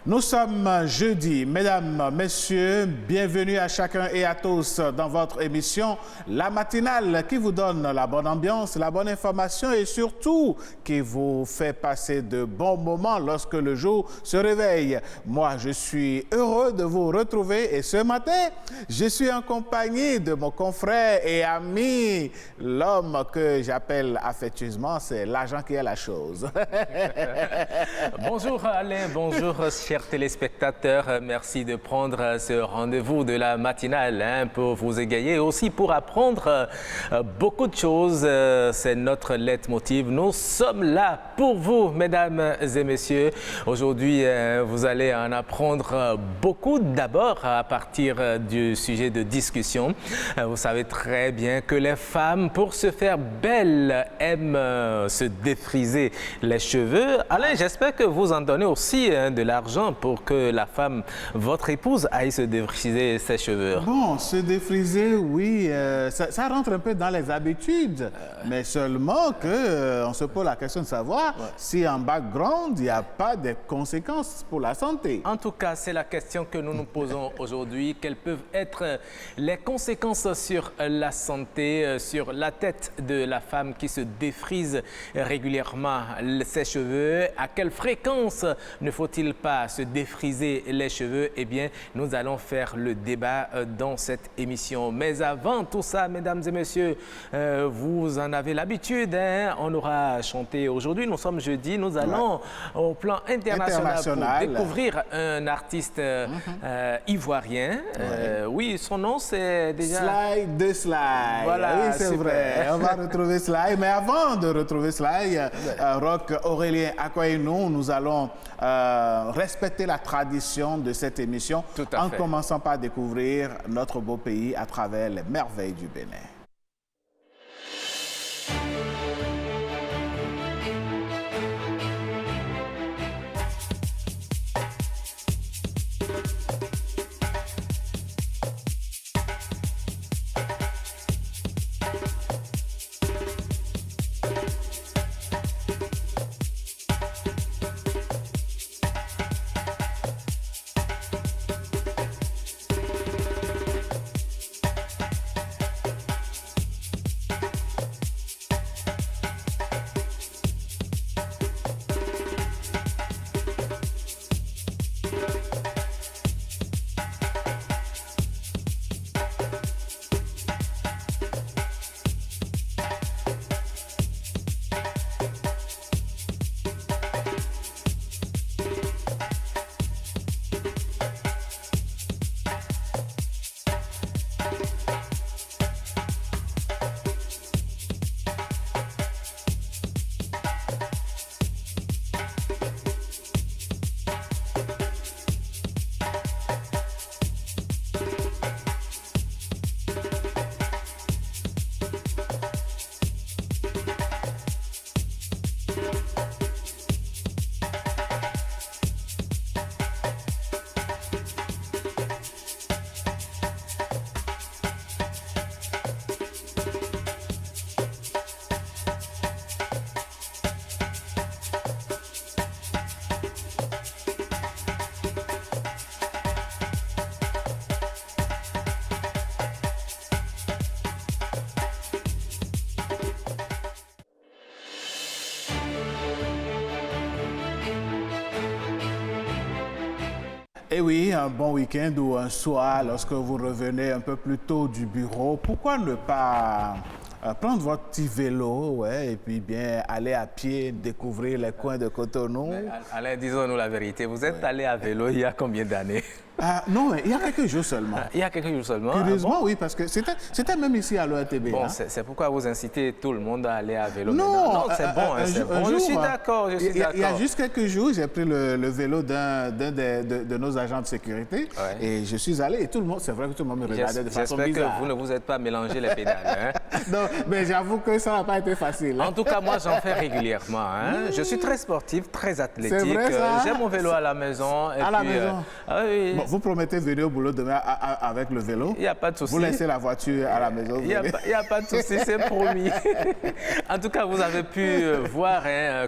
Nous sommes jeudi. Mesdames, messieurs, bienvenue à chacun et à tous dans votre émission La Matinale qui vous donne la bonne ambiance, la bonne information et surtout qui vous fait passer de bons moments lorsque le jour se réveille. Moi, je suis heureux de vous retrouver et ce matin, je suis en compagnie de mon confrère et ami, l'homme que j'appelle affectueusement, c'est l'agent qui est la chose. Bonjour Alain, bonjour chers téléspectateurs. Merci de prendre ce rendez-vous de la matinale pour vous égayer et aussi pour apprendre beaucoup de choses. C'est notre leitmotiv. Nous sommes là pour vous, mesdames et messieurs. Aujourd'hui, vous allez en apprendre beaucoup. D'abord, à partir du sujet de discussion, vous savez très bien que les femmes, pour se faire belles, aiment se défriser les cheveux. Alain, j'espère que vous en donnez aussi de l'argent pour que la femme, votre épouse, aille se défriser ses cheveux. Bon, se défriser, oui, ça rentre un peu dans les habitudes, mais seulement qu'on se pose la question de savoir si en background, il n'y a pas de conséquences pour la santé. En tout cas, c'est la question que nous nous posons aujourd'hui. Quelles peuvent être les conséquences sur la santé, sur la tête de la femme qui se défrise régulièrement ses cheveux? À quelle fréquence ne faut-il pas se défriser les cheveux? Eh bien, nous allons faire le débat dans cette émission. Mais avant tout ça, mesdames et messieurs, vous en avez l'habitude, on aura chanté aujourd'hui. Nous sommes jeudi, nous allons au plan international pour découvrir un artiste ivoirien. Oui, son nom c'est déjà... Sly de Sly. Voilà, oui, c'est vrai. On va retrouver Sly. Mais avant de retrouver Sly, Roch Aurélien Akwaïnou, nous allons respecter la tradition de cette émission en commençant par découvrir notre beau pays à travers les merveilles du Bénin. Et oui, un bon week-end ou un soir, lorsque vous revenez un peu plus tôt du bureau, pourquoi ne pas prendre votre petit vélo et puis bien aller à pied, découvrir les coins de Cotonou? Alain, disons-nous la vérité, vous êtes allé à vélo il y a combien d'années? Non, mais il y a quelques jours seulement. Il y a quelques jours seulement? Curieusement, oui, parce que c'était même ici à l'ORTB. Bon, c'est pourquoi vous incitez tout le monde à aller à vélo. Non, c'est bon, c'est bon. Je suis d'accord, je suis d'accord. Il y a juste quelques jours, j'ai pris le vélo d'un de nos agents de sécurité et je suis allé et tout le monde, c'est vrai que tout le monde me regardait de façon bizarre. J'espère que vous ne vous êtes pas mélangé les pédales. Non, mais j'avoue que ça n'a pas été facile. En tout cas, moi, j'en fais régulièrement. Je suis très sportif, très athlétique. C'est vrai, ça? J'ai mon vélo à la maison. À la maison? Oui. Bon, Vous promettez venir au boulot demain avec le vélo? Il n'y a pas de souci. Vous laissez la voiture à la maison? Il n'y a pas de souci, c'est promis. En tout cas, vous avez pu voir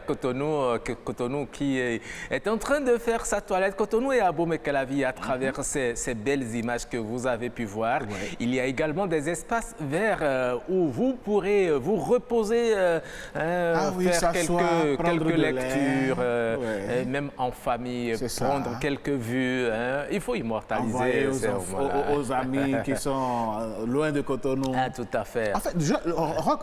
Cotonou qui est en train de faire sa toilette. Cotonou et Abomey-Calavi à travers ces belles images que vous avez pu voir. Ouais. Il y a également des espaces verts où vous pourrez vous reposer, faire quelques lectures, même en famille, prendre quelques vues. Il faut immortaliser aux amis qui sont loin de Cotonou. Ah, tout à fait. En fait, Roch,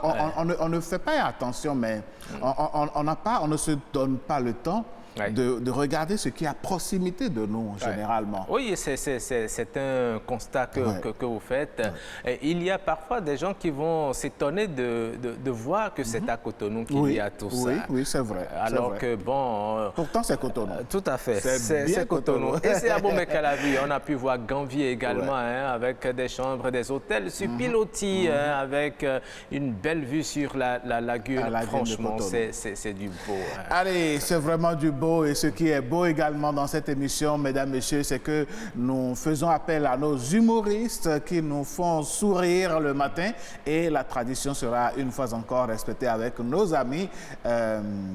on ne fait pas attention, mais on ne se donne pas le temps de regarder ce qui est à proximité de nous, généralement. Oui, c'est un constat que vous faites. Et il y a parfois des gens qui vont s'étonner de voir que c'est à Cotonou qu'il y a tout ça. Oui, c'est vrai. Alors que, bon... Pourtant, c'est Cotonou. Tout à fait. C'est Cotonou. Et c'est à Abomey-Calavi. On a pu voir Ganvié également, avec des chambres, des hôtels sur pilotis, avec une belle vue sur la lagune. Franchement, c'est du beau. Allez, c'est vraiment du beau. Et ce qui est beau également dans cette émission, mesdames, messieurs, c'est que nous faisons appel à nos humoristes qui nous font sourire le matin. Et la tradition sera une fois encore respectée avec nos amis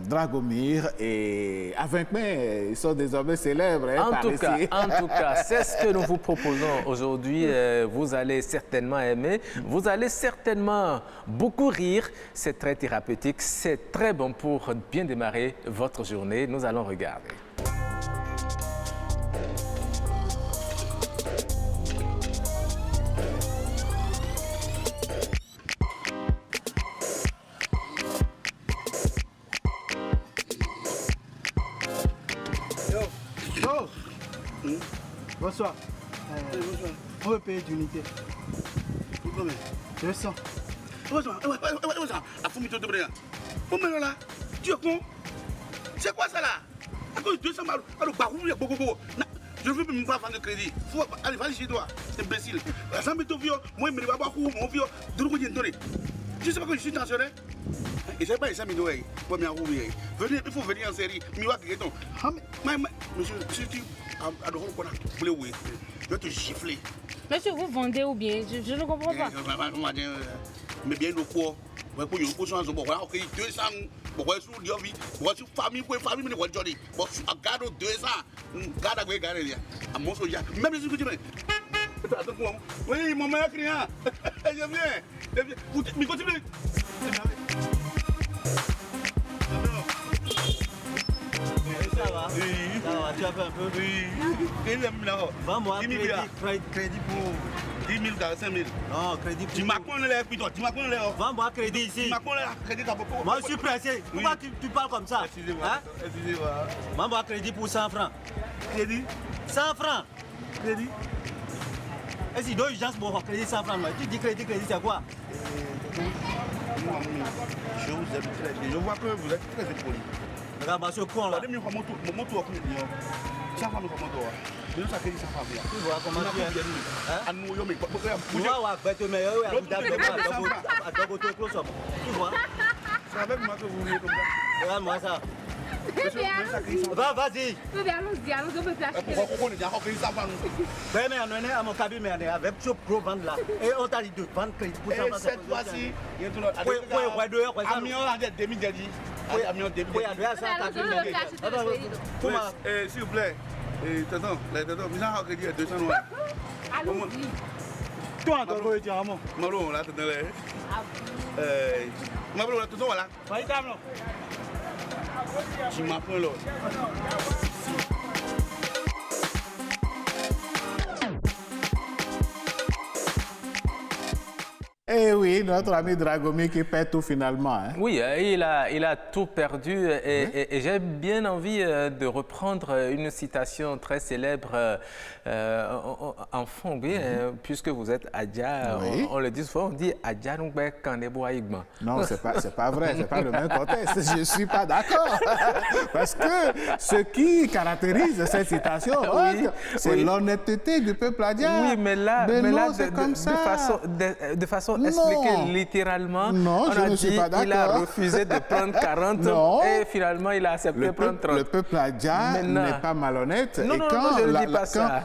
Dragomir et Avenkme. Ils sont désormais célèbres. En tout cas, c'est ce que nous vous proposons aujourd'hui. Vous allez certainement aimer. Vous allez certainement beaucoup rire. C'est très thérapeutique. C'est très bon pour bien démarrer votre journée. Nous allons regarder. Bonsoir. Bonsoir. On veut payer d'unité. Combien? 200. Tu es con? C'est quoi ça là? À cause de 200 balles, je ne veux même pas prendre de crédit. Allez, vas-y chez toi, c'est imbécile. Ça me vieux, moi, je ne vais pas beaucoup, mon vieux, de l'eau. Je ne sais pas que je suis tensionné. Et c'est pas les 5 000 euros pour me rouler. Venez, il faut venir en série. Monsieur, si tu as le rôle qu'on a, je vais te gifler. Monsieur, vous vendez ou bien? Je ne comprends pas. Mais bien le quoi? Pour une potion, on va 200. Pourquoi est-ce que vous avez famille, famille, mais vous avez garde 200. Garde à garder. À mon soja. Même si vous dites, oui, mon meilleur client. Je viens. Mais continuez. Ça va? Oui. Ça va, tu as fait un peu? Oui. Vends-moi crédit pour... 10 000, 5 000. Non, crédit pour... Tu m'as connu les plutôt. Tu m'as connu les... Vends-moi crédit ici. Tu m'as connu les crédit à beaucoup. Moi, je suis pressé. Pourquoi tu parles comme ça? Excusez-moi. Excusez-moi. Vends-moi crédit pour 100 francs. Crédit? 100 francs. Crédit? Et si d'autres gens pour crédit 100 francs, tu dis crédit, c'est quoi? Moi, je vous aime très bien. Je vois que vous êtes très poli. Regarde, ce con là. Mon moto a pris le lion. Ça va me commander. Mais ça fait ça va bien. Tu vois comment tu es? À nous, yo, mais tu vois, tu vois? C'est avec moi que vous voulez comme ça. Regarde-moi ça. Va, vas-y. Allons-y, on peut placer. Pourquoi on est d'accord que ça va nous? Ben, mais on est à mon cabine, mais avec ce gros ventre là. Et on t'a dit de vendre crédit pour ça. Et cette fois-ci, il y a tout le monde. Amiens a dit 2010. Amiens 2010. Oui, il y a ça. S'il vous plaît. Tonton, vous avez crédit à 200 noirs. Allons-y. Toi, encore, tu as mon. Malou, là, tonton, là. Malou, là, tonton, voilà. Tu m'apprends là. Eh oui, notre ami Dragomir qui perd tout finalement. Hein. Oui, il a tout perdu et j'ai bien envie de reprendre une citation très célèbre en enfant, bien, puisque vous êtes Adja, Oui. on le dit souvent, on dit Adja nous quand des bois igman. Non, c'est pas vrai, c'est pas le même contexte. Je suis pas d'accord. Parce que ce qui caractérise cette citation, Oui, c'est oui. l'honnêteté du peuple adien. Oui, mais là, c'est comme ça. de façon Non. expliquée littéralement, Non, on je a ne suis dit pas il a d'accord. refusé de prendre 40 Non. et finalement il a accepté de prendre 30. Le peuple adien Maintenant. n'est pas malhonnête. Non, et non, quand non, je ne dis pas ça.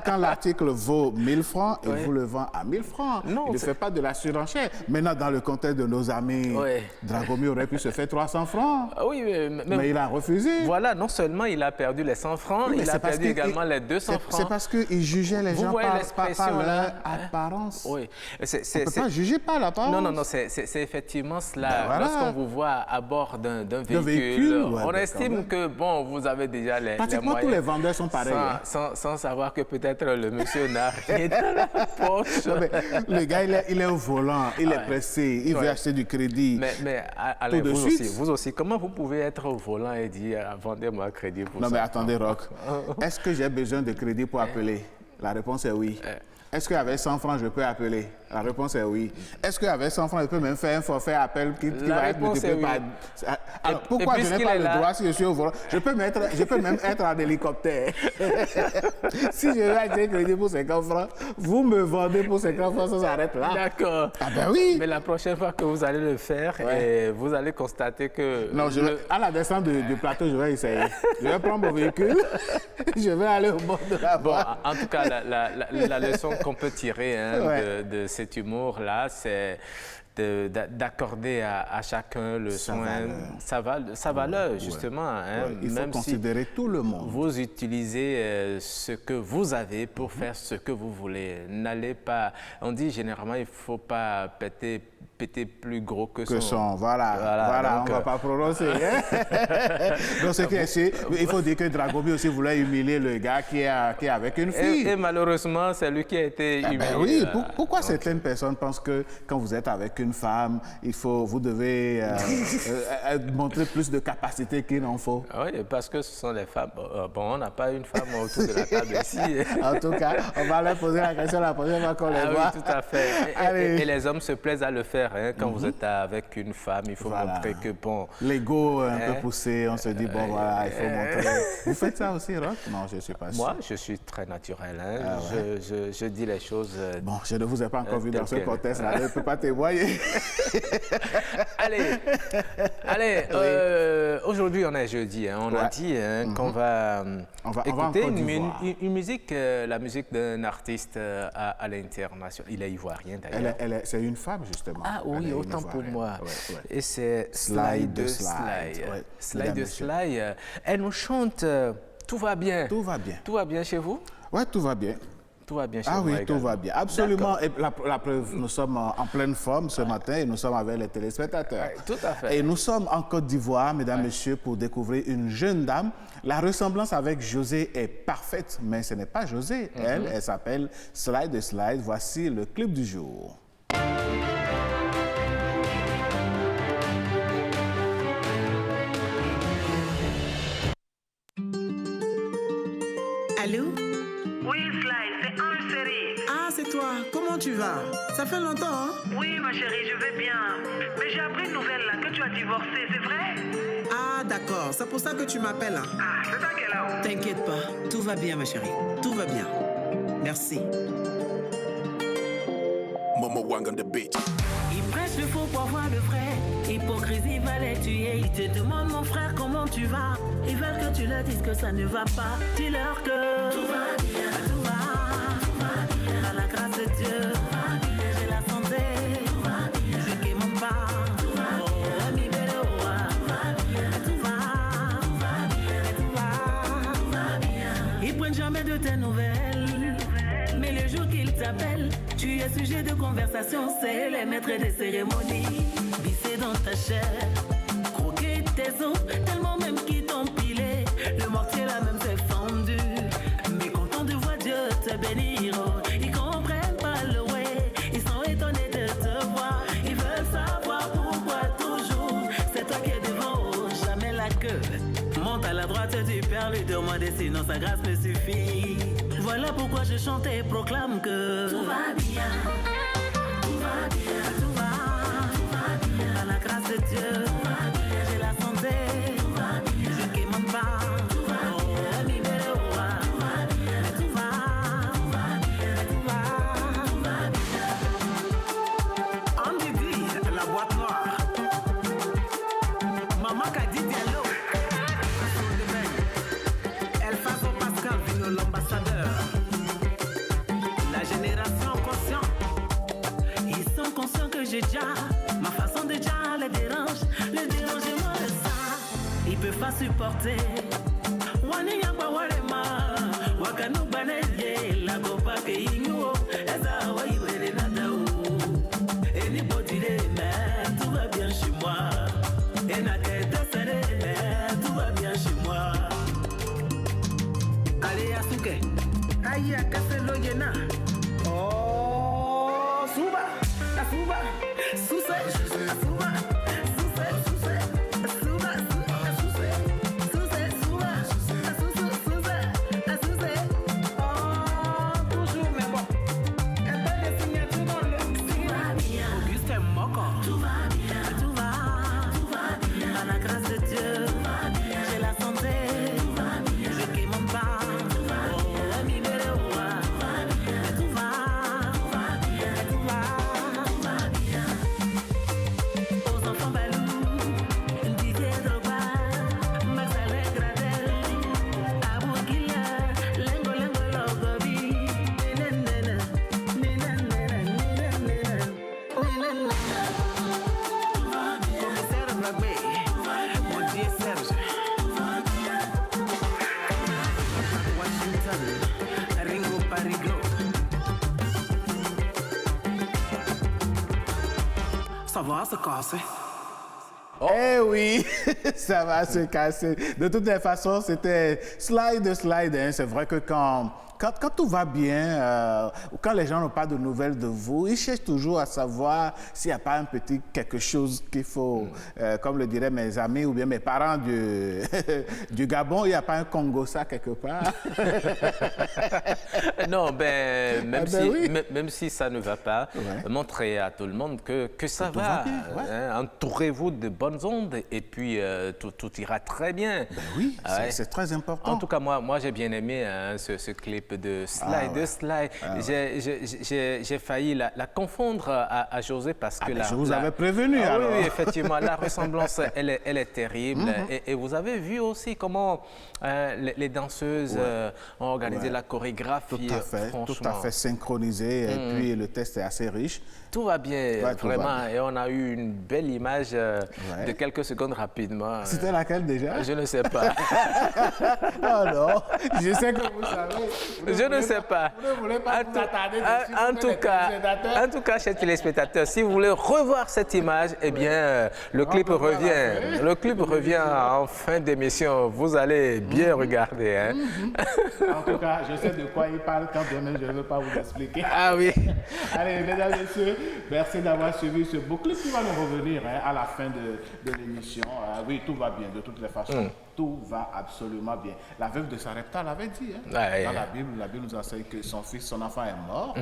Quand l'article vaut 1000 francs, il Oui. vous le vend à 1000 francs. Non, Il ne c'est- fait pas de la surenchère. Maintenant, dans le contexte de nos amis, Oui. Dragomir aurait pu se faire 300 francs. Ah oui, Mais il a refusé. voilà, non seulement il a perdu les 100 francs, Oui, mais il a c'est parce perdu que également il- les 200 francs. C'est parce qu'il jugeait les Vous gens voyez par l'expression, leur là, hein? apparence. Oui, On ne peut pas juger par l'apparence. Non, non, non, c'est effectivement cela. Ben voilà. Lorsqu'on vous voit à bord d'un véhicule, véhicule, ouais, on ben estime quand même. que, bon, vous avez déjà les Pratiquement moyens. tous les vendeurs sont pareils. hein. Sans savoir que peut-être le monsieur n'a rien dans la poche. Non, mais le gars, il est au volant, il est pressé, il veut Ouais. acheter du crédit. Mais allez, Tout de suite. vous aussi, comment vous pouvez être au volant et dire vendez-moi crédit pour Non, ça? mais attendez, Roch. Est-ce que j'ai besoin de crédit pour appeler? La réponse est oui. Est-ce qu'avec 100 francs, je peux appeler? La réponse est oui. Est-ce qu'avec 100 francs, je peux même faire un forfait appel qui La va être réponse multiplié est par... oui. Alors, Et pourquoi je n'ai puisqu'il pas est le là- droit si je suis au volant? Je peux même être en hélicoptère. Si je vais acheter un crédit pour 50 francs, vous me vendez pour 50 francs, ça s'arrête là. D'accord. Ah ben oui. Mais la prochaine fois que vous allez le faire, Ouais. vous allez constater que... Non, à la descente du plateau, je vais essayer. Je vais prendre mon véhicule, je vais aller au bord de la Bon, voie. en tout cas, la leçon qu'on peut tirer Ouais. de cet humour-là, c'est d'accorder à chacun le Sa soin, valeur. sa valeur, justement. Hein, Ouais, il faut même si considérer tout le monde. vous utilisez ce que vous avez pour faire ce que vous voulez. N'allez pas... On dit généralement, il ne faut pas péter plus gros que son... Voilà, donc, on ne va pas prononcer. Hein? Donc, ce qui est sûr, il faut dire que Dragomir aussi voulait humilier le gars qui est avec une fille. Et malheureusement, c'est lui qui a été Ah humilié. ben oui, là. pourquoi certaines personnes pensent que quand vous êtes avec une femme, vous devez montrer plus de capacité qu'il n'en faut? Oui, parce que ce sont les femmes. Bon, on n'a pas une femme autour de la table ici. En tout cas, on va leur poser la question la prochaine fois qu'on les Ah voit. oui, tout à fait. Allez. Et les hommes se plaisent à le faire. Hein. Quand vous êtes avec une femme, il faut Voilà. montrer que, bon... L'ego un peu poussé, on se dit, bon voilà, il faut montrer. Vous faites ça aussi, Roch? Non, je ne suis pas sûr. Moi, je suis très naturel. Hein. Ah ouais. Je dis les choses... Bon, je ne vous ai pas encore vu dans ce tel quel. contexte-là, je ne peux pas témoigner. Allez, aujourd'hui on est jeudi, hein. On a Ouais. dit hein, qu'on va, On va en écouter Côte d'Ivoire. une musique, la musique d'un artiste à l'international. Il est ivoirien d'ailleurs. C'est une femme, justement. Ah Elle oui, est autant une pour Ivoirienne. moi. Ouais, ouais. Et c'est Slide de Sly. Slide, ouais. Sly Mesdames, de messieurs. Sly. Elle nous chante Tout va bien. Tout va bien. Tout va bien chez vous? Ouais, tout va bien. Tout va bien chez Ah moi oui, tout également. va bien. Absolument. Et la preuve, nous sommes en pleine forme ce matin et nous sommes avec les téléspectateurs. Ouais, tout à fait. Et nous sommes en Côte d'Ivoire, mesdames, messieurs, pour découvrir une jeune dame. La ressemblance avec José est parfaite, mais ce n'est pas José. Elle s'appelle Slide de Slide. Voici le clip du jour. Allô? Oui, Sly, c'est Ange Série. Ah, c'est toi. Comment tu vas? Ça fait longtemps, hein? Oui, ma chérie, je vais bien. Mais j'ai appris une nouvelle là, que tu as divorcé, c'est vrai? Ah, d'accord. C'est pour ça que tu m'appelles. Hein? Ah, c'est ça qu'elle a. T'inquiète pas. Tout va bien, ma chérie. Tout va bien. Merci. Momo Wang on the beat. Ils prêchent le faux pour avoir le vrai. Hypocrisie va les tuer. Ils te demandent, mon frère, comment tu vas. Ils veulent que tu leur dises que ça ne va pas. Dis-leur que tout va bien. Tout va bien. Par la grâce de Dieu, j'ai la santé. Je ne m'en pas. Oh, mi belle roi. Tout va bien. Ils prennent jamais de tes nouvelles. Mais le jour qu'ils t'appellent, tu es sujet de conversation. C'est les maîtres des cérémonies. Visser dans ta chair, croquer tes os, tellement même qu'ils t'ont pilé. Le mortier là même s'est fendu. Mais content de voir Dieu te bénir, oh, ils comprennent pas le way. Ils sont étonnés de te voir. Ils veulent savoir pourquoi toujours c'est toi qui es devant, oh, jamais la queue. Monte à la droite du Père, lui demander sinon sa grâce me suffit. Voilà pourquoi je chante et proclame que tout va bien, tout va bien, tout va bien. Par la grâce de Dieu, j'ai la santé, je ne quémande pas. J'ai déjà, ma façon de déjà les dérange, les dérangement de ça, ils peuvent pas supporter. Wani yamba warema, wakanu banele, la gopa ke inyo, eza wa ibere nadao. Anybody de mais tout va bien chez moi. Et na tête serré mais tout va bien chez moi. Allez Asuke, aïe à casser l'oyena. Oh, suba. Asuba, Susa, Asuba, Susa, Susa, Asuba, Susa, Susa, Susa, Susa, oh, toujours mais bon. Elle va les signatures dans le tout va bien. Auguste Moko, tout va bien, tout va bien. Par la grâce de Dieu, j'ai la santé, je quémande pas. Ça va se casser. Eh oui, ça va se casser. De toutes les façons, c'était slide. Hein. C'est vrai que quand tout va bien, quand les gens n'ont pas de nouvelles de vous, ils cherchent toujours à savoir s'il n'y a pas un petit quelque chose qu'il faut, comme le diraient mes amis ou bien mes parents du Gabon, il n'y a pas un Congo ça quelque part. Non, oui. même si ça ne va pas, montrez à tout le monde que ça va. bien, Hein, entourez-vous de bonnes ondes et puis tout ira très bien. Oui, c'est très important. En tout cas, moi j'ai bien aimé ce clip de Slide. J'ai failli la confondre à José parce que je vous avais prévenu. Alors. Oui, effectivement, la ressemblance, elle est terrible. Et vous avez vu aussi comment les danseuses ont organisé la chorégraphie. Tout à fait synchronisé. Et puis le test est assez riche. Tout va bien, tout vraiment. va bien. Et on a eu une belle image de quelques secondes rapidement. C'était laquelle déjà? Je ne sais pas. Oh non, je sais que vous savez. Je ne sais pas. Vous ne voulez pas vous attarder dessus. En tout cas, chers téléspectateurs, si vous voulez revoir cette image, eh bien, le clip revient. Le clip revient en fin d'émission. Vous allez bien regarder. Hein. En tout cas, je sais de quoi il parle quand même je ne veux pas vous expliquer. Ah oui. Allez, mesdames et messieurs, merci d'avoir suivi ce beau clip qui va nous revenir à la fin de l'émission. Oui, tout va bien de toutes les façons. Tout va absolument bien. La veuve de Sarepta l'avait dit. Hein. Dans la Bible nous enseigne que son enfant est mort.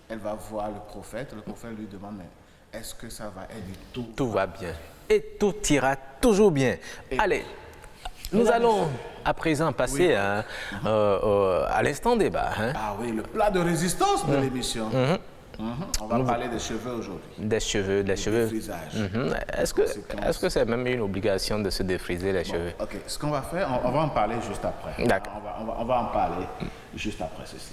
Elle va voir le prophète lui demande, mais est-ce que ça va? Elle dit tout va bien. Et tout ira toujours bien. Allez, nous allons à présent passer à l'instant débat. Hein. Ah oui, le plat de résistance de l'émission. On va parler des cheveux aujourd'hui. Des cheveux. Défrisage. Est-ce que c'est même une obligation de se défriser les cheveux? Ok, ce qu'on va faire, on va en parler juste après. D'accord. On va en parler juste après ceci.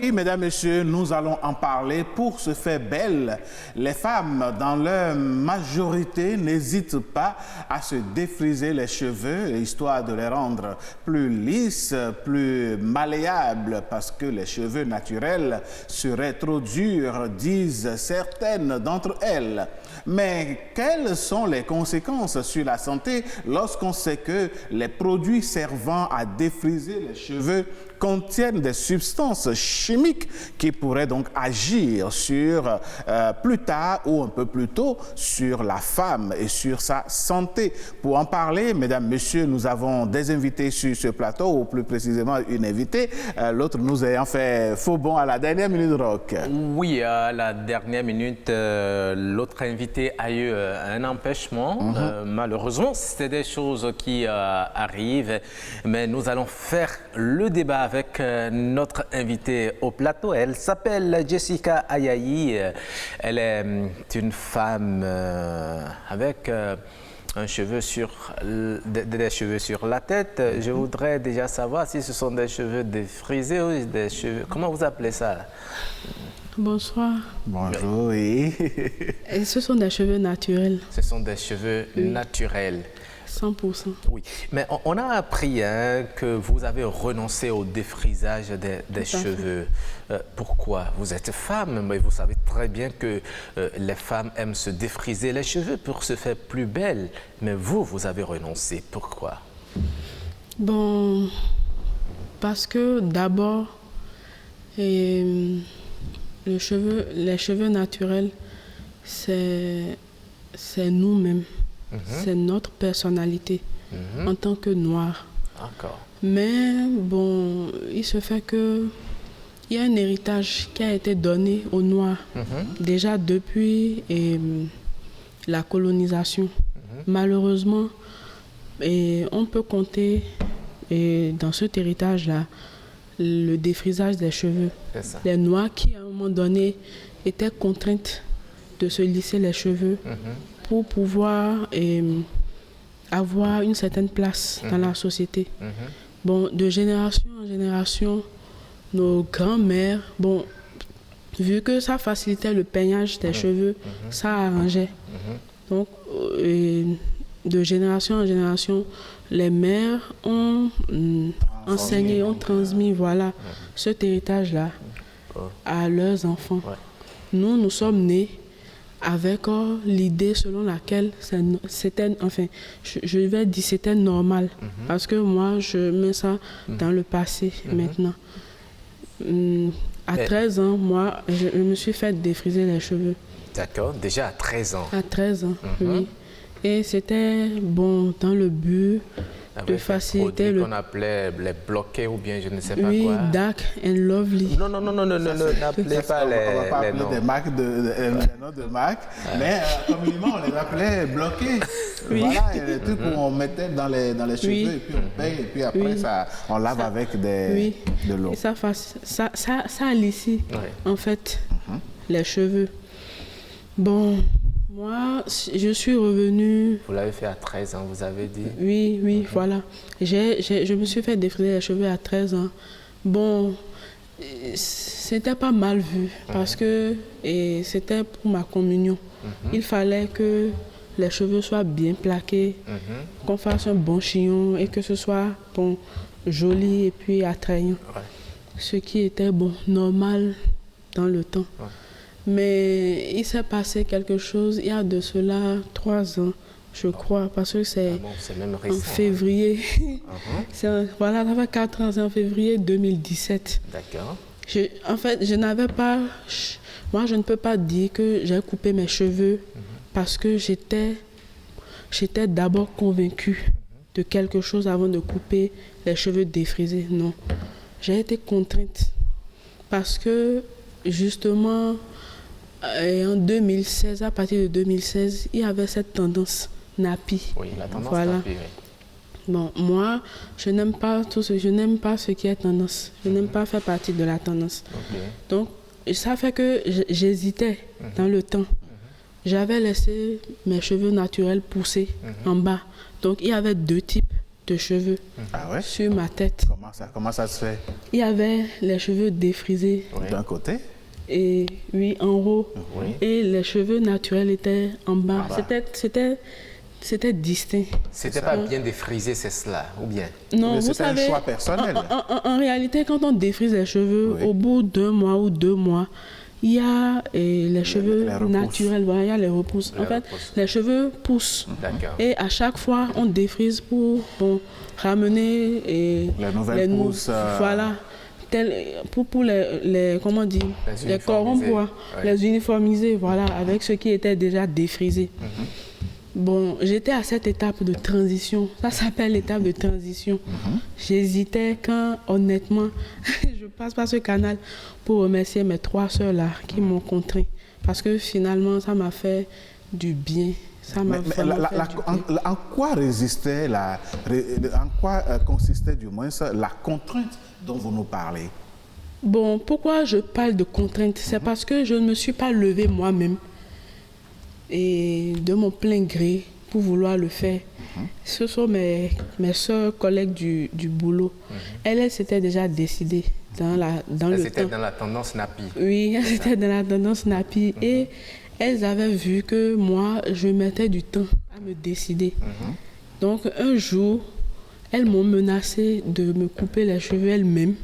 Oui, mesdames, messieurs, nous allons en parler. Pour se faire belle, les femmes, dans leur majorité, n'hésitent pas à se défriser les cheveux, histoire de les rendre plus lisses, plus malléables, parce que les cheveux naturels seraient trop durs, disent certaines d'entre elles. Mais quelles sont les conséquences sur la santé lorsqu'on sait que les produits servant à défriser les cheveux contiennent des substances chimiques qui pourraient donc agir sur, plus tard ou un peu plus tôt, sur la femme et sur sa santé. Pour en parler, mesdames, messieurs, nous avons des invités sur ce plateau, ou plus précisément une invitée, l'autre nous ayant fait faux bond à la dernière minute rock. Oui, à la dernière minute, l'autre invité a eu un empêchement. Malheureusement, c'est des choses qui arrivent, mais nous allons faire le débat avec notre invitée au plateau. Elle s'appelle Jessica Ayayi. Elle est une femme avec des cheveux sur la tête. Je voudrais déjà savoir si ce sont des cheveux défrisés ou des cheveux... Comment vous appelez ça? Bonsoir. Bonjour, oui. Et ce sont des cheveux naturels. Ce sont des cheveux naturels. 100%. Oui, mais on a appris que vous avez renoncé au défrisage des cheveux. Pourquoi? Vous êtes femme, mais vous savez très bien que les femmes aiment se défriser les cheveux pour se faire plus belles. Mais vous avez renoncé. Pourquoi? Bon, parce que d'abord, les cheveux naturels, c'est nous-mêmes. C'est notre personnalité en tant que noir. D'accord. Mais bon, il se fait que il y a un héritage qui a été donné aux Noirs déjà depuis la colonisation. Malheureusement, on peut compter dans cet héritage-là le défrisage des cheveux. Les Noirs qui, à un moment donné, étaient contraintes de se lisser les cheveux pour pouvoir avoir une certaine place dans la société. Bon, de génération en génération, nos grands-mères, bon, vu que ça facilitait le peignage des cheveux, ça arrangeait. Donc, de génération en génération, les mères ont enseigné, ont transmis, voilà, cet héritage-là à leurs enfants. Nous sommes nés avec l'idée selon laquelle c'était, enfin, je vais dire c'était normal. Parce que moi, je mets ça dans le passé maintenant. À 13 ans, moi, je me suis fait défriser les cheveux. D'accord, déjà à 13 ans. À 13 ans, oui. Et c'était, bon, dans le but de faciliter le... qu'on appelait les bloqués ou bien je ne sais pas quoi. Oui, Dark and Lovely. Non, n'appelez pas les noms. Des marques les noms de marques, mais communément on les appelait bloqués. Voilà, il y a des trucs où on mettait dans les cheveux et puis on paye et puis après on lave avec de l'eau. Et ça lissé en fait les cheveux. Bon, moi, je suis revenue... Vous l'avez fait à 13 ans, vous avez dit? Oui, voilà. Je me suis fait défriser les cheveux à 13 ans. Bon, c'était pas mal vu parce que c'était pour ma communion. Il fallait que les cheveux soient bien plaqués, qu'on fasse un bon chignon et que ce soit bon, joli et puis attrayant. Ce qui était bon, normal dans le temps. Mais il s'est passé quelque chose il y a de cela 3 ans, je crois, parce que c'est en février. Voilà, ça fait 4 ans, c'est en février 2017. D'accord. En fait, je n'avais pas... Moi, je ne peux pas dire que j'ai coupé mes cheveux parce que j'étais d'abord convaincue de quelque chose avant de couper les cheveux défrisés. Non. J'ai été contrainte parce que, justement... Et en 2016, à partir de 2016, il y avait cette tendance nappy. Oui, la tendance nappy, oui. Bon, moi, je n'aime pas ce qui est tendance. Je n'aime pas faire partie de la tendance. Donc, ça fait que j'hésitais dans le temps. J'avais laissé mes cheveux naturels pousser en bas. Donc, il y avait 2 types de cheveux sur ma tête. Comment ça se fait? Il y avait les cheveux défrisés. D'un côté? Et oui, en haut. Oui. Et les cheveux naturels étaient en bas. C'était distinct. C'était pas bien défrisé, c'est cela, ou bien? Non, mais vous c'était un savez, choix personnel. en réalité, quand on défrise les cheveux, au bout d'1 mois ou 2 mois, il y a les cheveux naturels, voilà, il y a les repousses. En fait, les cheveux poussent. Et à chaque fois, on défrise pour ramener les nouvelles pousses. Voilà. Pour les comment on dit, les corrompre, les uniformiser, voilà, avec ce qui était déjà défrisé. Bon, j'étais à cette étape de transition. Ça s'appelle l'étape de transition. J'hésitais quand, honnêtement, je passe par ce canal pour remercier mes 3 sœurs là qui m'ont contraint. Parce que finalement, ça m'a fait du bien. Ça m'a vraiment fait du bien. En quoi résistait en quoi consistait du moins la contrainte dont vous nous parlez? Bon, pourquoi je parle de contrainte? C'est parce que je ne me suis pas levée moi-même et de mon plein gré pour vouloir le faire. Ce sont mes soeurs collègues du boulot. Elles s'étaient déjà décidées dans le temps. C'était dans la tendance nappy. Oui, elles étaient dans la tendance nappy. Et elles avaient vu que moi, je mettais du temps à me décider. Donc un jour, elles m'ont menacé de me couper les cheveux elles-mêmes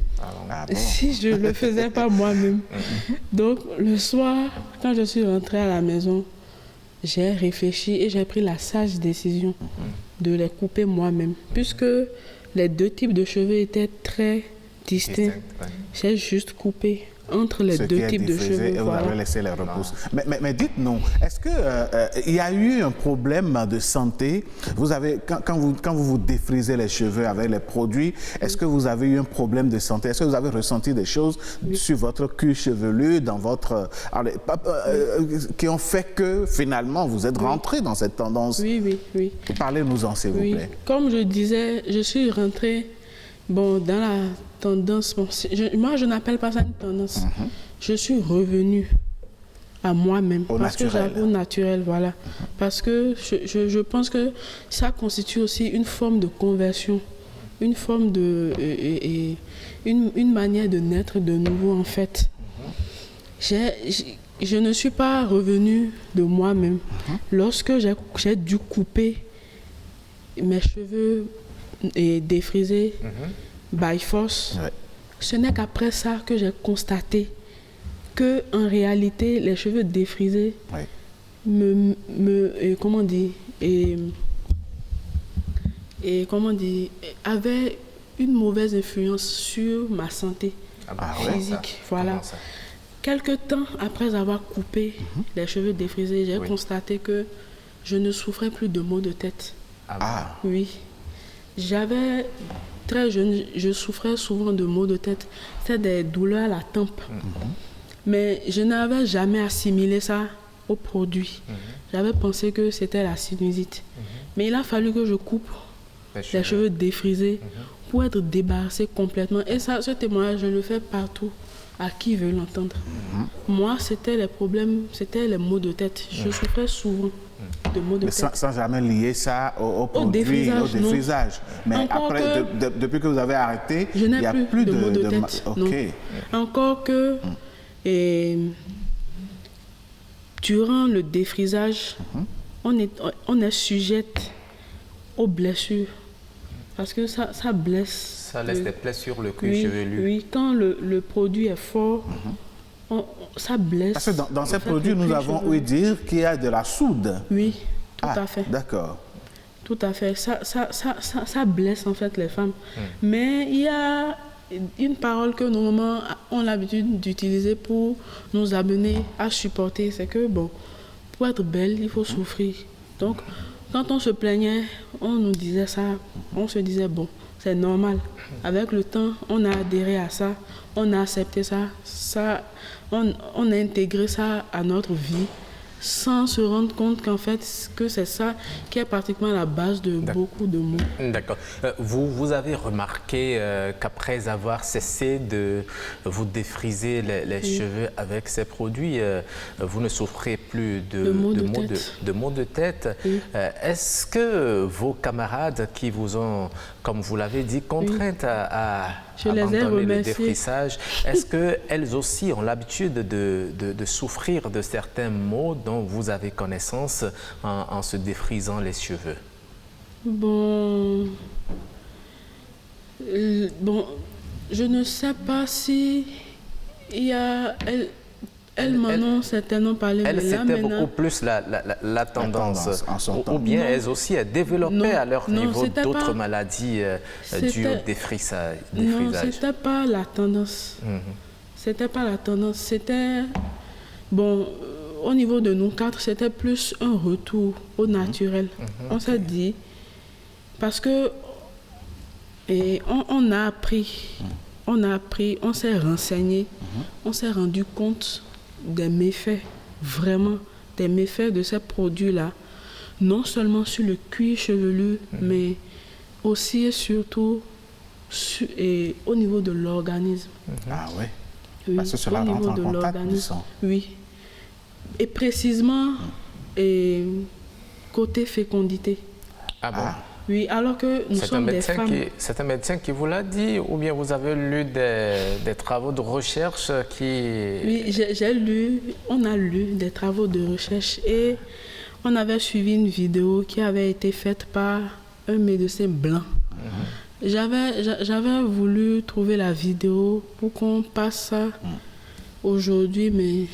si je ne le faisais pas moi-même. Donc le soir, quand je suis rentrée à la maison, j'ai réfléchi et j'ai pris la sage décision de les couper moi-même. Puisque les 2 types de cheveux étaient très distincts, j'ai juste coupé entre les 2 types de cheveux. Et vous avez laissé les repousses. Mais dites-nous, est-ce qu'il y a eu un problème de santé? Vous avez, quand vous défrisez les cheveux avec les produits, est-ce que vous avez eu un problème de santé? Est-ce que vous avez ressenti des choses sur votre cuir chevelu, dans votre, qui ont fait que finalement vous êtes rentré dans cette tendance? Oui. Parlez-nous-en, s'il vous plaît. Comme je disais, je suis rentrée dans la tendance. Moi, je n'appelle pas ça une tendance. Je suis revenue à moi-même. Au naturel, voilà. Parce que je pense que ça constitue aussi une forme de conversion, une forme de... une manière de naître de nouveau, en fait. Je ne suis pas revenue de moi-même. Lorsque j'ai dû couper mes cheveux et défrisés by force, ce n'est qu'après ça que j'ai constaté que en réalité les cheveux défrisés avaient une mauvaise influence sur ma santé physique. Voilà. Quelque temps après avoir coupé les cheveux défrisés, j'ai constaté que je ne souffrais plus de maux de tête. Oui. J'avais très jeune, je souffrais souvent de maux de tête. C'était des douleurs à la tempe. Mais je n'avais jamais assimilé ça au produit. J'avais pensé que c'était la sinusite. Mais il a fallu que je coupe les cheveux défrisés pour être débarrassé complètement. Et ça, ce témoignage, je le fais partout à qui veut l'entendre. Moi, c'était les problèmes, c'était les maux de tête. Je souffrais souvent de maux de tête. Sans jamais lier ça au produit, au défrisage. Mais après, depuis que vous avez arrêté, il n'y a plus de maux de tête. Encore que durant le défrisage, on est sujette aux blessures. Parce que ça blesse. Ça laisse des plaies sur le cuir chevelu. Oui, quand le produit est fort, ça blesse. Parce que dans ces produits, nous avons ouï dire qu'il y a de la soude. Oui, tout à fait. D'accord. Tout à fait. Ça blesse en fait les femmes. Mais il y a une parole que nos mamans ont l'habitude d'utiliser pour nous amener à supporter. C'est que, pour être belle, il faut souffrir. Donc, quand on se plaignait, on nous disait ça, on se disait, c'est normal. Avec le temps, on a adhéré à ça, on a accepté ça, on a intégré ça à notre vie. sans se rendre compte qu'en fait, que c'est ça qui est pratiquement la base de beaucoup de maux. D'accord. Vous avez remarqué qu'après avoir cessé de vous défriser les cheveux avec ces produits, vous ne souffrez plus de maux de tête. Oui. Est-ce que vos camarades qui vous ont, comme vous l'avez dit, contraintes à abandonner le défrisage, est-ce qu'elles aussi ont l'habitude de souffrir de certains maux dont vous avez connaissance en se défrisant les cheveux? Bon, je ne sais pas si il y a... Elles m'en ont certainement parlé. Elles, c'était beaucoup plus la tendance. Ou bien elles aussi développaient à leur niveau d'autres maladies dues au défrisage. Non, ce n'était pas la tendance. C'était pas la tendance. C'était... Bon, au niveau de nous quatre, c'était plus un retour au naturel. On s'est dit... Parce que... on a appris, on s'est renseigné, on s'est rendu compte des méfaits, vraiment, des méfaits de ces produits-là, non seulement sur le cuir chevelu, mais aussi et surtout au niveau de l'organisme. Ah oui? Oui, parce que cela rentre en contact du sang. Oui. Et précisément, côté fécondité. Ah bon? Oui, alors que nous sommes des femmes. C'est un médecin qui vous l'a dit ou bien vous avez lu des travaux de recherche qui... Oui, j'ai lu, on a lu des travaux de recherche et on avait suivi une vidéo qui avait été faite par un médecin blanc. J'avais voulu trouver la vidéo pour qu'on passe ça aujourd'hui, mais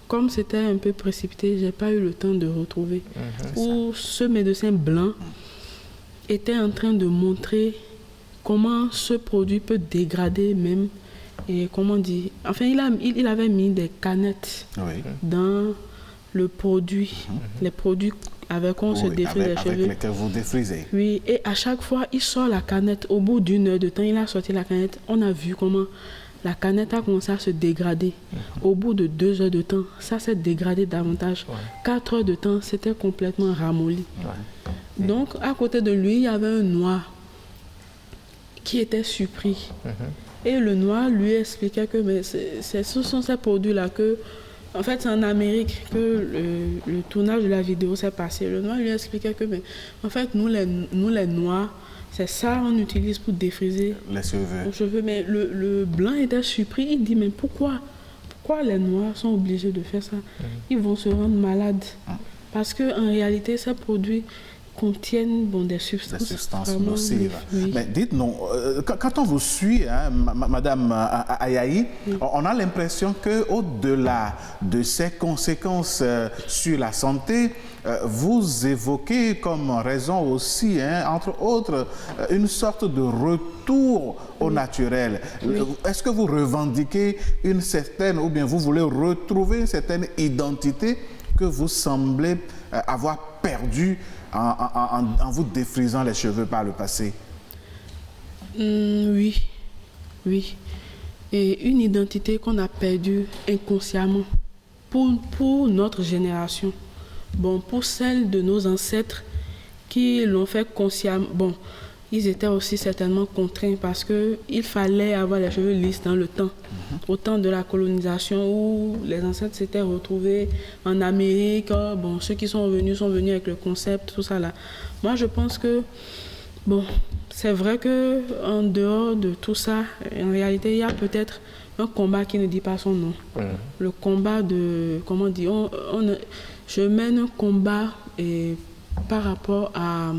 comme c'était un peu précipité, je n'ai pas eu le temps de retrouver. Où ce médecin blanc était en train de montrer comment ce produit peut dégrader même, et comment dire, enfin il avait mis des canettes dans le produit, les produits avec quoi on se défrise les cheveux. Avec lesquels vous défrisez. Oui, et à chaque fois, il sort la canette, au bout d'une heure de temps, il a sorti la canette, on a vu comment la canette a commencé à se dégrader. Au bout de 2 heures de temps, ça s'est dégradé davantage. 4 heures de temps, c'était complètement ramolli. Donc, à côté de lui, il y avait un noir qui était surpris. Et le noir lui expliquait que ce sont ces produits-là que... En fait, c'est en Amérique que le tournage de la vidéo s'est passé. Le noir lui expliquait que... en fait, nous les noirs, c'est ça qu'on utilise pour défriser les cheveux. Mais le blanc était surpris. Il dit, mais pourquoi les noirs sont obligés de faire ça? Ils vont se rendre malades. Parce qu'en réalité, ces produits contiennent des substances nocives. Oui. Mais dites-nous, quand on vous suit, hein, Madame Ayayi, on a l'impression qu'au-delà de ces conséquences sur la santé, vous évoquez comme raison aussi, hein, entre autres, une sorte de retour au naturel. Est-ce que vous revendiquez une certaine, ou bien vous voulez retrouver une certaine identité que vous semblez avoir perdue en vous défrisant les cheveux par le passé? Oui. Et une identité qu'on a perdue inconsciemment pour notre génération. Bon, pour celle de nos ancêtres qui l'ont fait consciemment, bon, ils étaient aussi certainement contraints parce qu'il fallait avoir les cheveux lisses dans le temps. Au temps de la colonisation où les ancêtres s'étaient retrouvés en Amérique, bon, ceux qui sont venus avec le concept, tout ça là. Moi, je pense que, bon, c'est vrai qu'en dehors de tout ça, en réalité, il y a peut-être un combat qui ne dit pas son nom. Le combat de, comment dire, je mène un combat par rapport à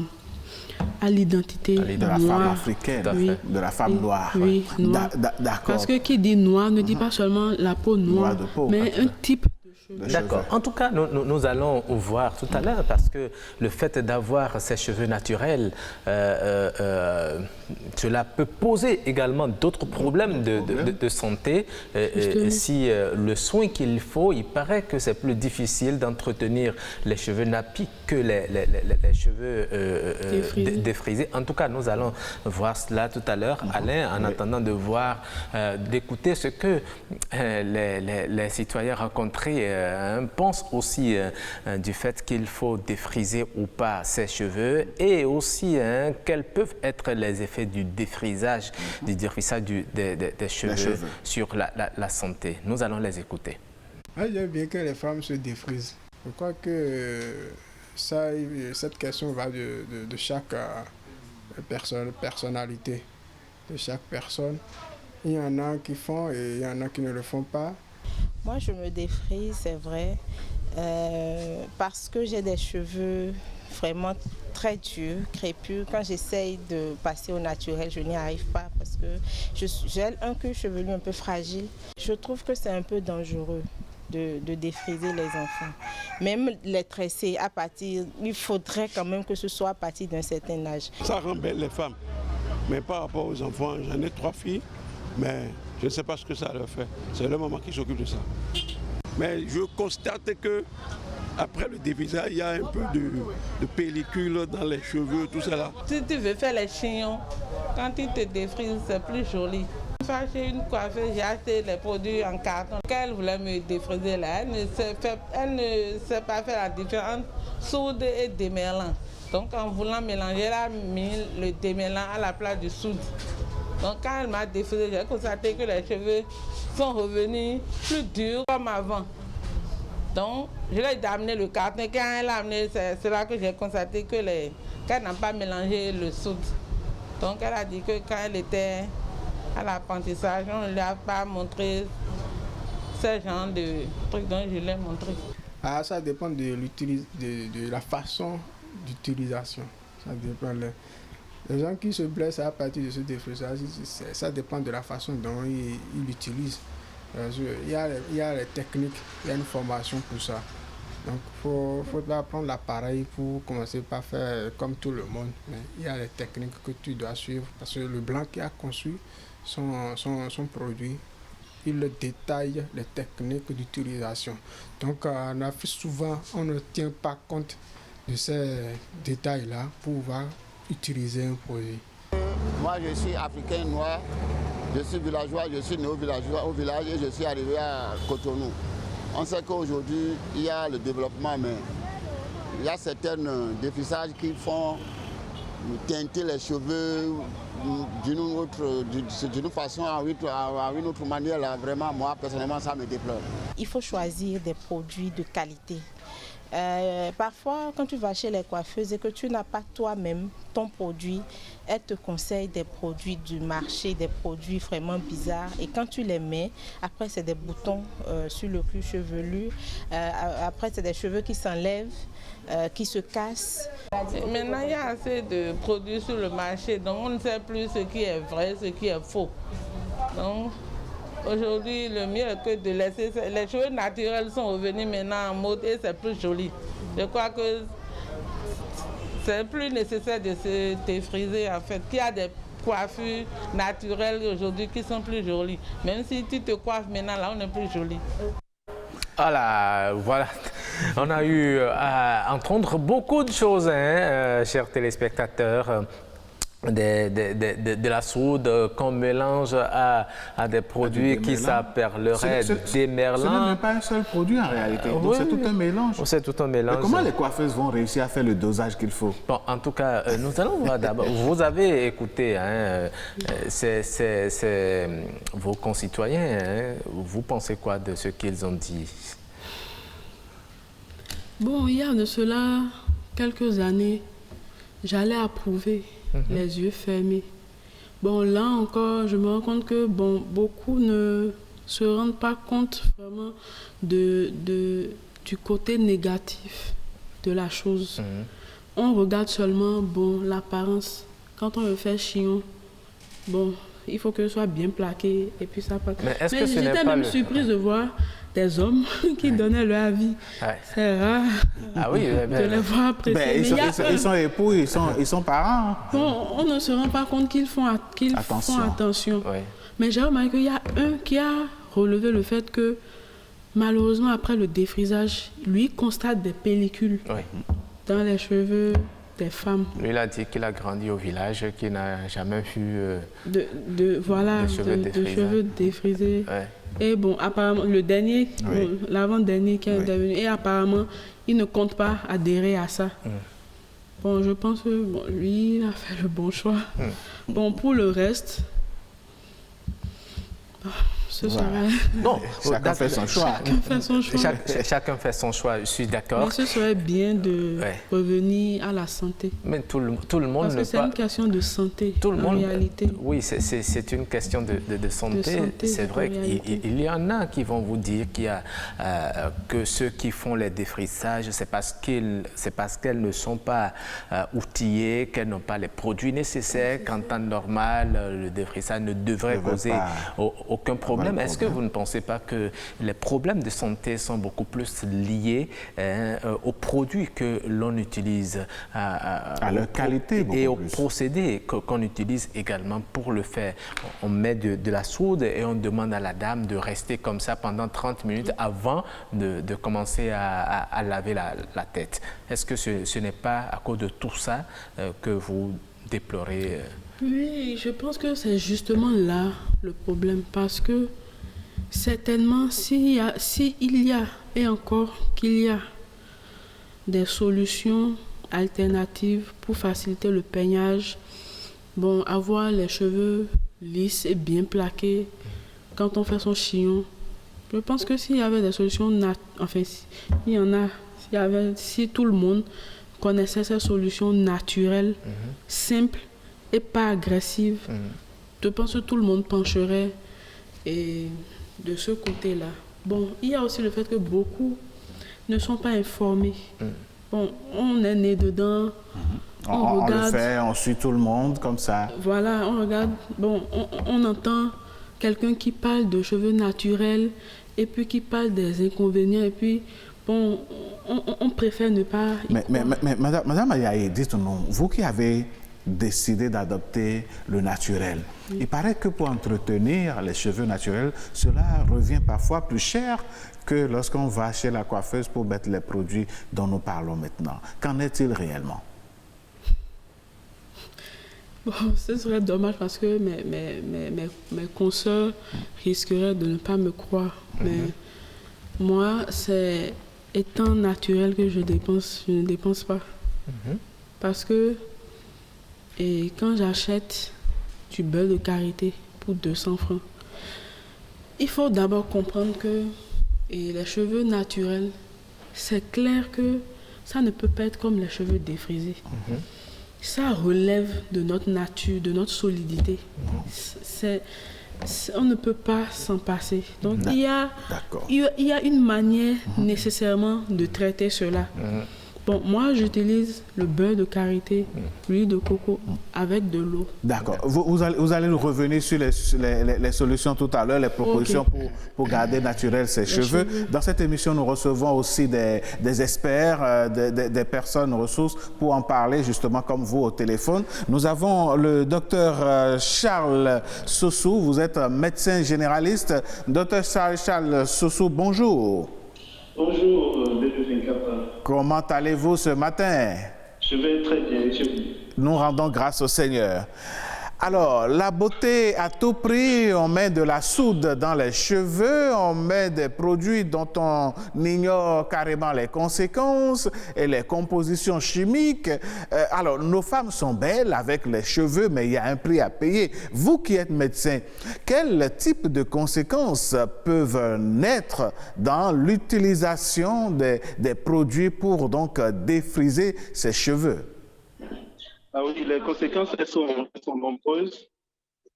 l'identité de la femme africaine, de la femme noire. Oui, noire. D'accord. Parce que qui dit noir ne dit pas seulement la peau noire, mais un type de cheveux. D'accord. En tout cas, nous allons voir tout à l'heure parce que le fait d'avoir ces cheveux naturels, cela peut poser également d'autres problèmes de santé. Si le soin qu'il faut, il paraît que c'est plus difficile d'entretenir les cheveux nappis que les cheveux défrisés. En tout cas, nous allons voir cela tout à l'heure. Alain, en attendant d'écouter ce que les citoyens rencontrés pense aussi du fait qu'il faut défriser ou pas ses cheveux et aussi quels peuvent être les effets du défrisage, des cheveux sur la santé. Nous allons les écouter. J'aime bien que les femmes se défrisent. Je crois que cette question va de chaque personnalité, de chaque personne. Il y en a qui font et il y en a qui ne le font pas. Moi, je me défrise, c'est vrai, parce que j'ai des cheveux vraiment très durs, crépus. Quand j'essaye de passer au naturel, je n'y arrive pas parce que j'ai un cuir chevelu un peu fragile. Je trouve que c'est un peu dangereux de défriser les enfants. Même les tresser à partir, il faudrait quand même que ce soit à partir d'un certain âge. Ça rend belle les femmes, mais par rapport aux enfants, j'en ai 3 filles, mais je ne sais pas ce que ça leur fait. C'est leur maman qui s'occupe de ça. Mais je constate que après le défrisage, il y a un peu de pellicule dans les cheveux, tout ça là. Si tu veux faire les chignons, quand tu te défrises, c'est plus joli. Chez une coiffeuse, j'ai acheté les produits en carton. Quand elle voulait me défriser là, elle ne sait pas faire la différence entre soude et démêlant. Donc en voulant mélanger, elle a mis le démêlant à la place du soude. Donc quand elle m'a défrisé, j'ai constaté que les cheveux sont revenus plus durs comme avant. Donc je lui ai amené le carton. Quand elle a amené, c'est là que j'ai constaté qu'elle n'a pas mélangé le soude. Donc elle a dit que quand elle était à l'apprentissage, on ne lui a pas montré ce genre de trucs dont je l'ai montré. Ça dépend de la façon d'utilisation. Ça dépend. Les gens qui se blessent à partir de ce défrisage, ça dépend de la façon dont ils l'utilisent. Il y a les techniques, il y a une formation pour ça. Donc il faut pas prendre l'appareil pour commencer par faire comme tout le monde. Mais il y a les techniques que tu dois suivre parce que le blanc qui a conçu son produit, il détaille les techniques d'utilisation. Donc en Afrique, souvent, on ne tient pas compte de ces détails-là pour pouvoir utiliser un produit. Moi, je suis africain noir, je suis villageois, je suis né au village et je suis arrivé à Cotonou. On sait qu'aujourd'hui, il y a le développement, mais il y a certains défrisages qui font teinter les cheveux d'une façon à une autre manière. Là, vraiment, moi, personnellement, ça me déplore. Il faut choisir des produits de qualité. Parfois, quand tu vas chez les coiffeuses et que tu n'as pas toi-même ton produit, elles te conseillent des produits du marché, des produits vraiment bizarres. Et quand tu les mets, après c'est des boutons sur le cuir chevelu. Après c'est des cheveux qui s'enlèvent, qui se cassent. Maintenant, il y a assez de produits sur le marché, donc on ne sait plus ce qui est vrai, ce qui est faux. Donc, aujourd'hui, le mieux est que de laisser... Les cheveux naturels sont revenus maintenant en mode et c'est plus joli. Je crois que c'est plus nécessaire de se défriser en fait. Il y a des coiffures naturelles aujourd'hui qui sont plus jolies. Même si tu te coiffes maintenant, là, on est plus joli. Voilà, on a eu à entendre beaucoup de choses, chers téléspectateurs. De la soude qu'on mélange à des produits qui s'appelleraient des merlins. Ce n'est même pas un seul produit en réalité, donc c'est tout un mélange. C'est tout un mélange. Mais comment les coiffeuses vont réussir à faire le dosage qu'il faut? Bon, en tout cas, nous allons voir d'abord. Vous avez écouté vos concitoyens. Vous pensez quoi de ce qu'ils ont dit? Bon, il y a de cela quelques années, j'allais approuver. Les yeux fermés. Bon, là encore, je me rends compte que beaucoup ne se rendent pas compte vraiment du côté négatif de la chose. On regarde seulement l'apparence. Quand on veut faire chignon, il faut que ce soit bien plaqué et puis ça passe. Mais j'étais même surprise de voir des hommes qui donnaient leur avis. Ouais. C'est rare de les voir apprécier. Ils sont époux, ils sont parents. Bon, on ne se rend pas compte qu'ils font attention. Oui. Mais j'ai remarqué qu'il y a un qui a relevé le fait que malheureusement après le défrisage, lui constate des pellicules dans les cheveux des femmes. Lui, il a dit qu'il a grandi au village, qu'il n'a jamais vu de cheveux défrisés. Ouais. Et bon, apparemment, le dernier, l'avant-dernier qui est intervenu, et apparemment, il ne compte pas adhérer à ça. Bon, je pense que bon, lui, il a fait le bon choix. Bon, pour le reste, ce serait... Non, chacun fait son choix. Chacun fait son choix, je suis d'accord. Mais ce serait bien de revenir à la santé. Mais tout le monde... Parce que c'est une question de santé, en réalité. Oui, c'est une question de santé. C'est vrai qu'il y en a qui vont vous dire qu'il y a, que ceux qui font les défrisages, c'est parce qu'elles ne sont pas outillées, qu'elles n'ont pas les produits nécessaires, qu'en temps normal, le défrisage ne devrait causer aucun problème. Est-ce que vous ne pensez pas que les problèmes de santé sont beaucoup plus liés aux produits que l'on utilise, à leur qualité et aux procédés qu'on utilise également pour le faire? On met de la soude et on demande à la dame de rester comme ça pendant 30 minutes avant de commencer à laver la tête. Est-ce que ce n'est pas à cause de tout ça que vous déplorez? Oui, je pense que c'est justement là le problème, parce que certainement s'il y a et encore qu'il y a des solutions alternatives pour faciliter le peignage, bon, avoir les cheveux lisses et bien plaqués quand on fait son chignon, je pense que s'il y avait des solutions, il y en a, si tout le monde connaissait ces solutions naturelles, simples et pas agressive, je pense que tout le monde pencherait de ce côté-là. Bon, il y a aussi le fait que beaucoup ne sont pas informés. Bon, on est né dedans, on regarde, le fait, on suit tout le monde comme ça. Voilà, on regarde, bon, on entend quelqu'un qui parle de cheveux naturels et puis qui parle des inconvénients et puis, bon, on préfère ne pas... Mais Madame Ayaye, dites-nous, vous qui avez décidé d'adopter le naturel, il paraît que pour entretenir les cheveux naturels, cela revient parfois plus cher que lorsqu'on va chez la coiffeuse pour mettre les produits dont nous parlons maintenant. Qu'en est-il réellement? Bon, ce serait dommage parce que mes consoeurs risqueraient de ne pas me croire. Mais moi, c'est étant naturel que je ne dépense pas. Parce que quand j'achète du beurre de karité pour 200 francs, il faut d'abord comprendre que les cheveux naturels, c'est clair que ça ne peut pas être comme les cheveux défrisés. Ça relève de notre nature, de notre solidité. On ne peut pas s'en passer. Donc il y a une manière nécessairement de traiter cela. Bon, moi, j'utilise le beurre de karité, l'huile de coco avec de l'eau. D'accord. Vous allez nous revenir sur les solutions tout à l'heure, les propositions pour garder naturels ses cheveux. Dans cette émission, nous recevons aussi des experts, des personnes ressources pour en parler, justement comme vous au téléphone. Nous avons le docteur Charles Sossou. Vous êtes médecin généraliste. Docteur Charles Sossou, bonjour. Bonjour, comment allez-vous ce matin? Je vais très bien, monsieur. Nous rendons grâce au Seigneur. Alors, la beauté à tout prix, on met de la soude dans les cheveux, on met des produits dont on ignore carrément les conséquences et les compositions chimiques. Alors, nos femmes sont belles avec les cheveux, mais il y a un prix à payer. Vous qui êtes médecin, quel type de conséquences peuvent naître dans l'utilisation des produits pour donc défriser ces cheveux? Ah oui, les conséquences, elles sont nombreuses.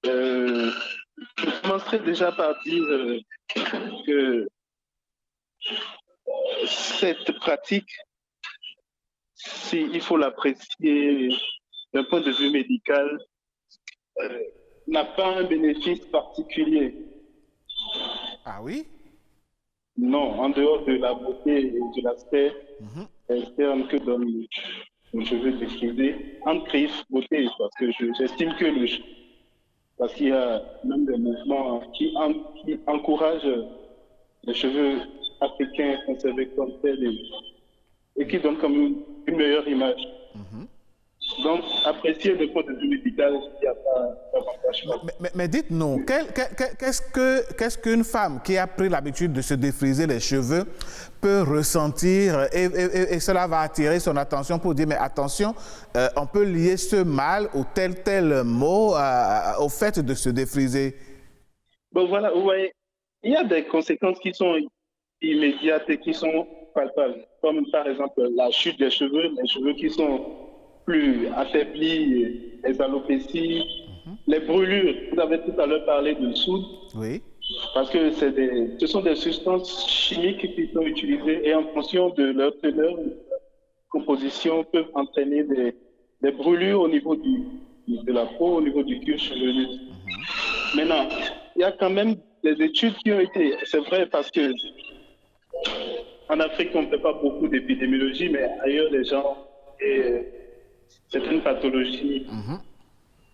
Je commencerai déjà par dire que cette pratique, s'il faut l'apprécier d'un point de vue médical, n'a pas un bénéfice particulier. Ah oui? Non, en dehors de la beauté et de l'aspect externe que donne le cheveu défrisé, en griffe, beauté, parce que j'estime que parce qu'il y a même des mouvements qui encouragent les cheveux africains conservés comme tels et qui donnent comme une meilleure image. Donc, apprécier le point de vue médical, il n'y a pas d'avantage. Mais dites-nous, qu'est-ce qu'une femme qui a pris l'habitude de se défriser les cheveux peut ressentir et cela va attirer son attention pour dire, mais attention, on peut lier ce mal ou tel mot au fait de se défriser. Bon, voilà, vous voyez, il y a des conséquences qui sont immédiates et qui sont palpables, comme par exemple la chute des cheveux, les cheveux qui sont plus affaiblis, les alopécies, les brûlures. Vous avez tout à l'heure parlé de soude. Oui. Parce que ce sont des substances chimiques qui sont utilisées et en fonction de leur teneur, composition, peuvent entraîner des brûlures au niveau de la peau, au niveau du cuir chevelu. Maintenant, il y a quand même des études qui ont été, c'est vrai parce que en Afrique, on ne fait pas beaucoup d'épidémiologie, mais ailleurs, les gens, c'est une pathologie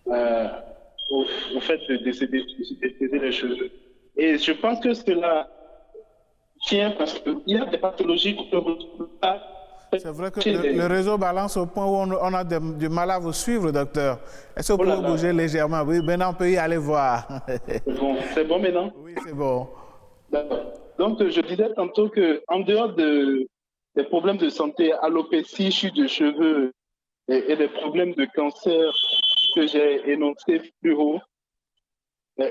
au fait de se défriser les cheveux. Et je pense que cela tient parce qu'il y a des pathologies qu'on ne retrouve pas. C'est vrai que le réseau balance au point où on a du mal à vous suivre, docteur. Est-ce que vous pouvez bouger légèrement? Oui, maintenant on peut y aller voir. C'est bon maintenant? Oui, c'est bon. D'accord. Donc, je disais tantôt qu'en dehors des problèmes de santé, alopécie, chute de cheveux et des problèmes de cancer que j'ai énoncés plus haut,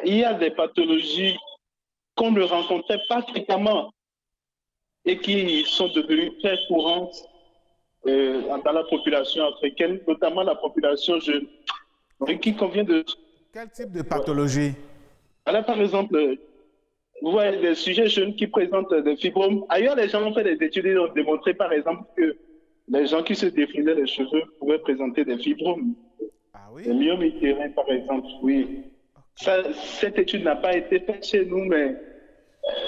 il y a des pathologies qu'on ne rencontrait pas fréquemment et qui sont devenues très courantes dans la population africaine, notamment la population jeune, et qui convient de... Quel type de pathologie? Alors, par exemple, vous voyez des sujets jeunes qui présentent des fibromes. Ailleurs, les gens ont fait des études et ont démontré, par exemple, que les gens qui se défrisaient les cheveux pouvaient présenter des fibromes. Ah oui? Des myomes utérins, par exemple, oui. Cette étude n'a pas été faite chez nous, mais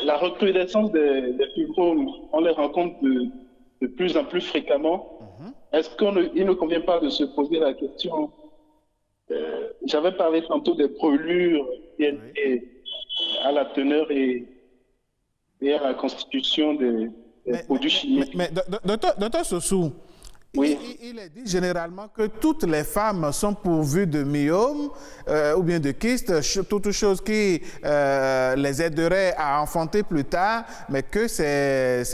la recrudescence des fibromes, on les rencontre de plus en plus fréquemment. Est-ce qu'il ne convient pas de se poser la question? J'avais parlé tantôt des brûlures et à la teneur et à la constitution des produits chimiques. Mais docteur Sossou, oui. Il est dit généralement que toutes les femmes sont pourvues de myomes ou bien de kystes, toutes choses qui les aideraient à enfanter plus tard, mais que c'est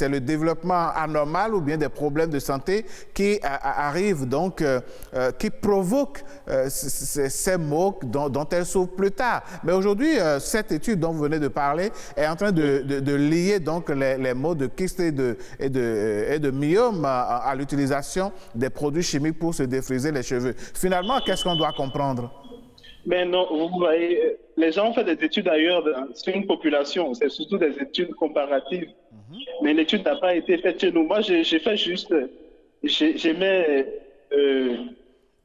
le développement anormal ou bien des problèmes de santé qui arrivent, donc qui provoquent ces maux dont elles souffrent plus tard. Mais aujourd'hui, cette étude dont vous venez de parler est en train de lier donc les maux de kystes et de myomes à l'utilisation des produits chimiques pour se défriser les cheveux. Finalement, qu'est-ce qu'on doit comprendre? Mais non, vous voyez, les gens ont fait des études ailleurs sur une population, c'est surtout des études comparatives. Mais l'étude n'a pas été faite chez nous. Moi, j'ai fait juste, j'émets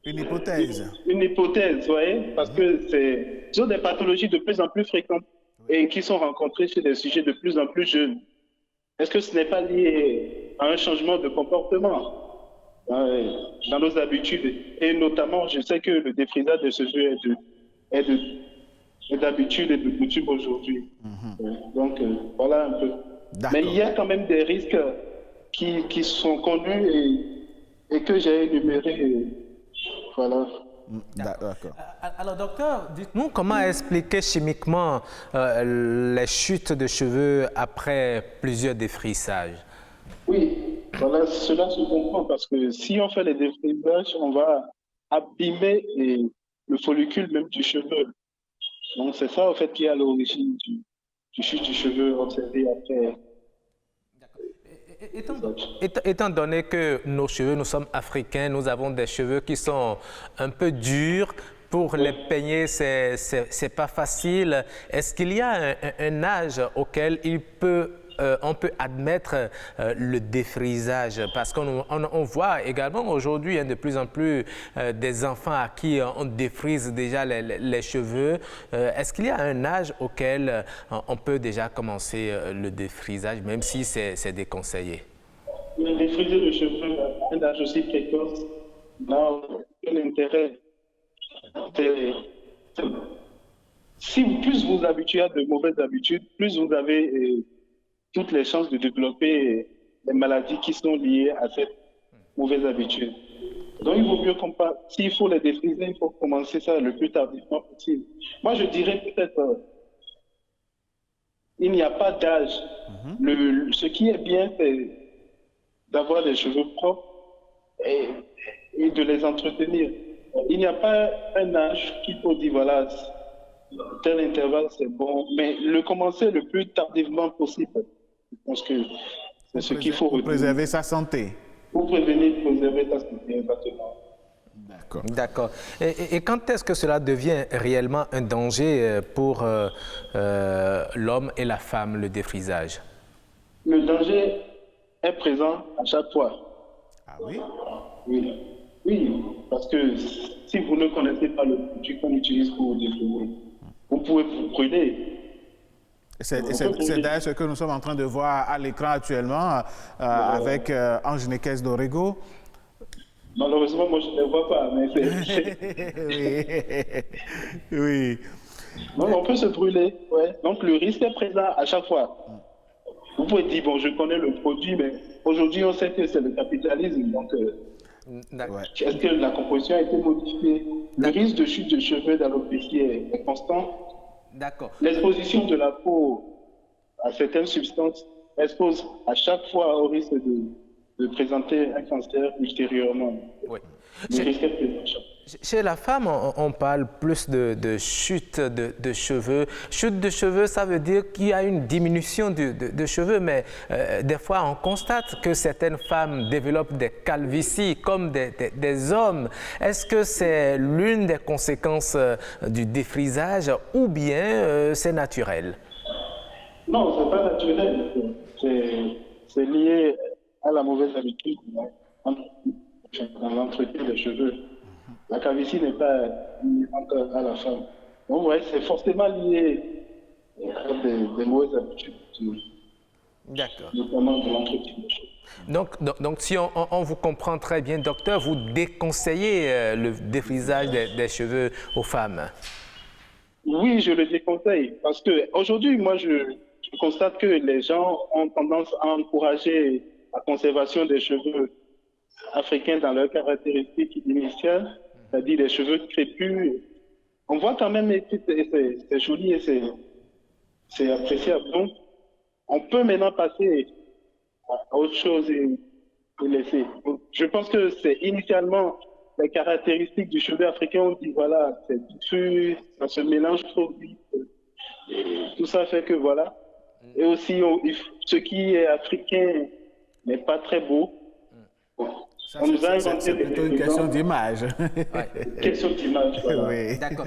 une hypothèse. Une hypothèse, vous voyez, parce que ce sont des pathologies de plus en plus fréquentes et qui sont rencontrées chez des sujets de plus en plus jeunes. Est-ce que ce n'est pas lié à un changement de comportement dans nos habitudes? Et notamment, je sais que le défrisage de ce jeu est d'habitude et de coutume aujourd'hui. Donc, voilà un peu. Mais il y a quand même des risques qui sont connus et que j'ai énumérés. Voilà. D'accord. Alors, docteur, dites-nous comment expliquer chimiquement les chutes de cheveux après plusieurs défrisages? Oui, voilà, cela se comprend parce que si on fait les défrisages, on va abîmer le follicule même du cheveu. Donc, c'est ça, en fait, qui est à l'origine du chute du cheveu observé après. Étant donné que nos cheveux, nous sommes africains, nous avons des cheveux qui sont un peu durs. Pour les peigner, c'est pas facile. Est-ce qu'il y a un âge auquel on peut admettre le défrisage? Parce qu'on voit également aujourd'hui de plus en plus des enfants à qui on défrise déjà les cheveux. Est-ce qu'il y a un âge auquel on peut déjà commencer le défrisage, même si c'est déconseillé? Le défriser le cheveu à un âge aussi précoce n'a aucun intérêt. Si plus vous habituez à de mauvaises habitudes, plus vous avez toutes les chances de développer les maladies qui sont liées à cette mauvaise habitude. Donc il vaut mieux s'il faut les défriser, il faut commencer ça le plus tardivement possible. Moi je dirais peut-être il n'y a pas d'âge. Ce qui est bien, c'est d'avoir des cheveux propres et de les entretenir. Il n'y a pas un âge qu'il faut dire, voilà, tel intervalle, c'est bon, mais le commencer le plus tardivement possible. Je pense que c'est ce qu'il faut retenir. Préserver sa santé. Pour préserver sa santé, exactement. D'accord. Et quand est-ce que cela devient réellement un danger pour l'homme et la femme, le défrisage? Le danger est présent à chaque fois. Ah oui? Oui, parce que si vous ne connaissez pas le produit qu'on utilise pour défriser, vous pouvez vous brûler. C'est d'ailleurs ce que nous sommes en train de voir à l'écran actuellement avec Ange Nekes d'Orego. Malheureusement, moi je ne les vois pas, mais oui. Non, on peut se brûler, ouais. Donc le risque est présent à chaque fois. Vous pouvez dire, bon, je connais le produit, mais aujourd'hui on sait que c'est le capitalisme, donc est-ce que la composition a été modifiée? Le risque de chute de cheveux d'alopécie est constant. D'accord. L'exposition de la peau à certaines substances expose à chaque fois au risque de présenter un cancer ultérieurement. Oui. Chez la femme, on parle plus de chute de cheveux. Chute de cheveux, ça veut dire qu'il y a une diminution de cheveux, mais des fois, on constate que certaines femmes développent des calvities comme des hommes. Est-ce que c'est l'une des conséquences du défrisage ou bien c'est naturel? Non, c'est pas naturel. C'est lié à la mauvaise habitude dans l'entretien des cheveux. La calvitie n'est pas liée encore à la femme. Donc, ouais, c'est forcément lié à des mauvaises habitudes, notamment de l'entretien des cheveux. Donc si on vous comprend très bien, docteur, vous déconseillez le défrisage des cheveux aux femmes? Oui, je le déconseille parce qu'aujourd'hui, moi, je constate que les gens ont tendance à encourager la conservation des cheveux africains dans leurs caractéristiques initiales, c'est-à-dire les cheveux crépus. On voit quand même que c'est joli et c'est appréciable. Donc, on peut maintenant passer à autre chose et laisser. Donc, je pense que c'est initialement les caractéristiques du cheveu africain. On dit voilà, c'est diffus, ça se mélange trop vite. Et tout ça fait que voilà. Et aussi, ce qui est africain n'est pas très beau. C'est plutôt une question d'image. Question d'image, voilà. Oui. D'accord.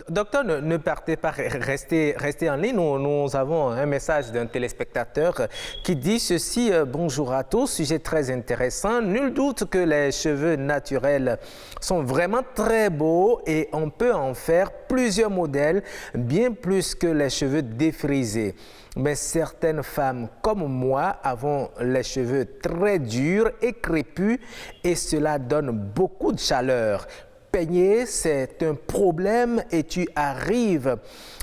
Docteur, ne partez pas, restez en ligne. Nous avons un message d'un téléspectateur qui dit ceci. Bonjour à tous, sujet très intéressant. Nul doute que les cheveux naturels sont vraiment très beaux et on peut en faire plusieurs modèles, bien plus que les cheveux défrisés. Mais certaines femmes comme moi avons les cheveux très durs et crépus et cela donne beaucoup de chaleur. Peigner, c'est un problème et tu arrives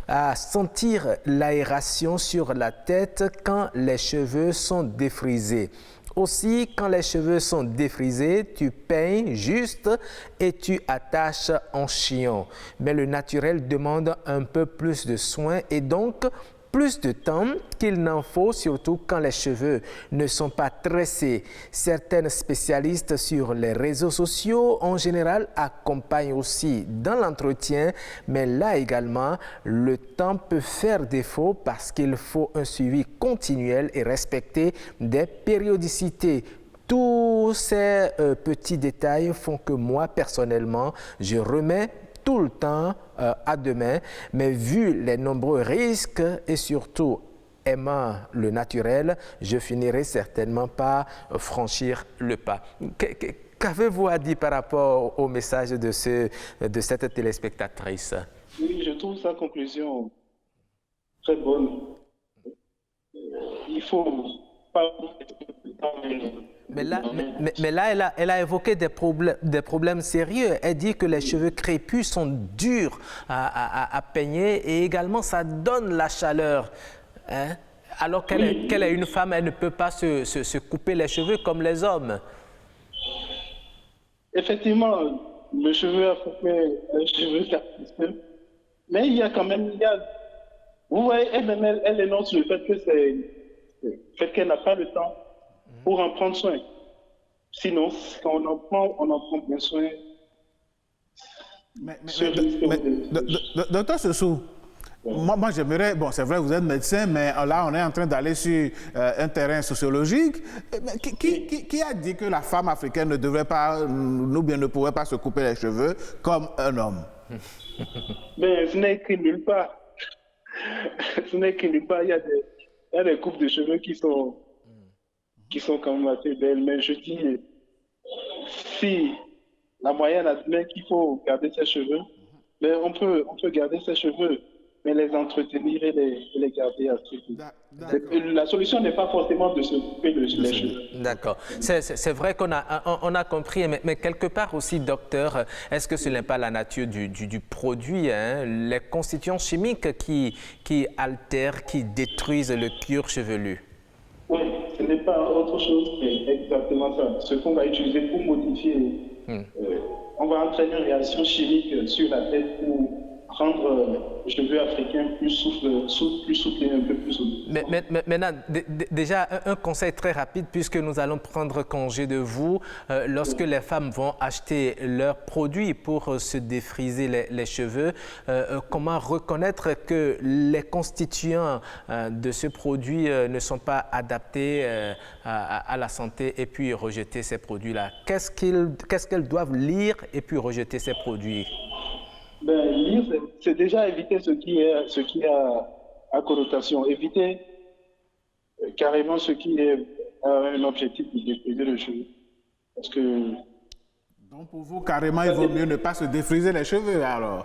à sentir l'aération sur la tête quand les cheveux sont défrisés. Aussi, quand les cheveux sont défrisés, tu peignes juste et tu attaches en chignon. Mais le naturel demande un peu plus de soin et donc plus de temps qu'il n'en faut, surtout quand les cheveux ne sont pas tressés. Certaines spécialistes sur les réseaux sociaux, en général, accompagnent aussi dans l'entretien, mais là également, le temps peut faire défaut parce qu'il faut un suivi continuel et respecter des périodicités. Tous ces petits détails font que moi, personnellement, je remets tout le temps à demain, mais vu les nombreux risques et surtout aimant le naturel, je finirai certainement par franchir le pas. Qu'avez-vous à dire par rapport au message de cette téléspectatrice? Oui, je trouve sa conclusion très bonne. Il faut pas... Mais là, elle a évoqué des problèmes sérieux. Elle dit que les cheveux crépus sont durs à peigner et également ça donne la chaleur. Hein? Alors qu'elle est une femme, elle ne peut pas se couper les cheveux comme les hommes. Effectivement, le cheveu africain est un cheveu capricieux. Mais il y a quand même, vous voyez, elle énonce le fait que fait qu'elle n'a pas le temps pour en prendre soin. Sinon, quand on en prend bien soin. Docteur Sessou, moi j'aimerais, bon c'est vrai vous êtes médecin, mais là on est en train d'aller sur un terrain sociologique. Qui a dit que la femme africaine ne devrait pas, ou bien ne pourrait pas se couper les cheveux comme un homme? Mais ce n'est écrit nulle part. Ce n'est écrit nulle part. Il y a des coupes de cheveux qui sont quand même assez belles. Mais je dis, si la moyenne admet qu'il faut garder ses cheveux, mais on peut garder ses cheveux, mais les entretenir et les garder assez. La solution n'est pas forcément de se couper les cheveux. D'accord. C'est vrai qu'on a compris, mais quelque part aussi, docteur, est-ce que ce n'est pas la nature du produit, hein, les constituants chimiques qui altèrent, qui détruisent le cuir chevelu? Oui, ce n'est pas autre chose qu'exactement ça. Ce qu'on va utiliser pour modifier, on va entraîner une réaction chimique sur la tête pour rendre le cheveu africain plus souple et un peu plus souple. Mais maintenant, déjà, un conseil très rapide, puisque nous allons prendre congé de vous. Lorsque les femmes vont acheter leurs produits pour se défriser les cheveux, comment reconnaître que les constituants de ce produit ne sont pas adaptés à la santé et puis rejeter ces produits-là? Qu'est-ce qu'elles doivent lire et puis rejeter ces produits? Lire, c'est déjà éviter ce qui a à connotation. Éviter carrément ce qui est un objectif de défriser le cheveu. Parce que... Donc pour vous, carrément, il vaut mieux ne pas se défriser les cheveux alors?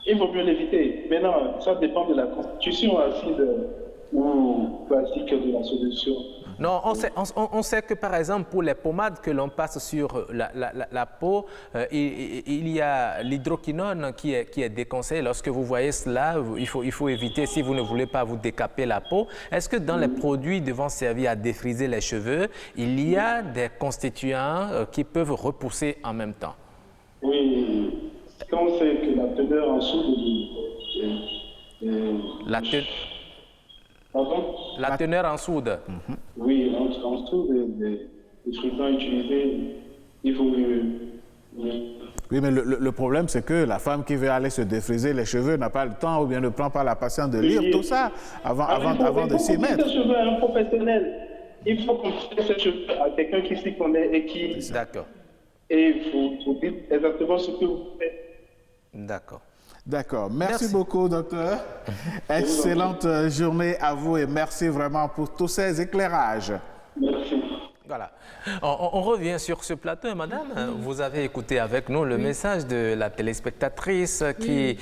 Il vaut mieux l'éviter. Maintenant, ça dépend de la constitution acide ou basique de la solution. Non, on sait que par exemple pour les pommades que l'on passe sur la peau, il y a l'hydroquinone qui est déconseillé. Lorsque vous voyez cela, il faut éviter si vous ne voulez pas vous décaper la peau. Est-ce que dans les produits devant servir à défriser les cheveux, il y a des constituants qui peuvent repousser en même temps? Oui, quand on sait que la teneur en soude La teneur en soude. Oui, en soude, les frisants utilisés, il faut mieux. Oui, mais le problème, c'est que la femme qui veut aller se défriser les cheveux n'a pas le temps ou bien ne prend pas la patience de lire tout ça avant de s'y mettre. Il faut cheveux à un professionnel. Il faut qu'on fasse ses cheveux à quelqu'un qui s'y connaît et qui... D'accord. Et il faut dire exactement ce que vous faites. D'accord. D'accord. Merci beaucoup, docteur. Excellente journée à vous et merci vraiment pour tous ces éclairages. Merci. Voilà. On revient sur ce plateau, madame. Vous avez écouté avec nous le message de la téléspectatrice qui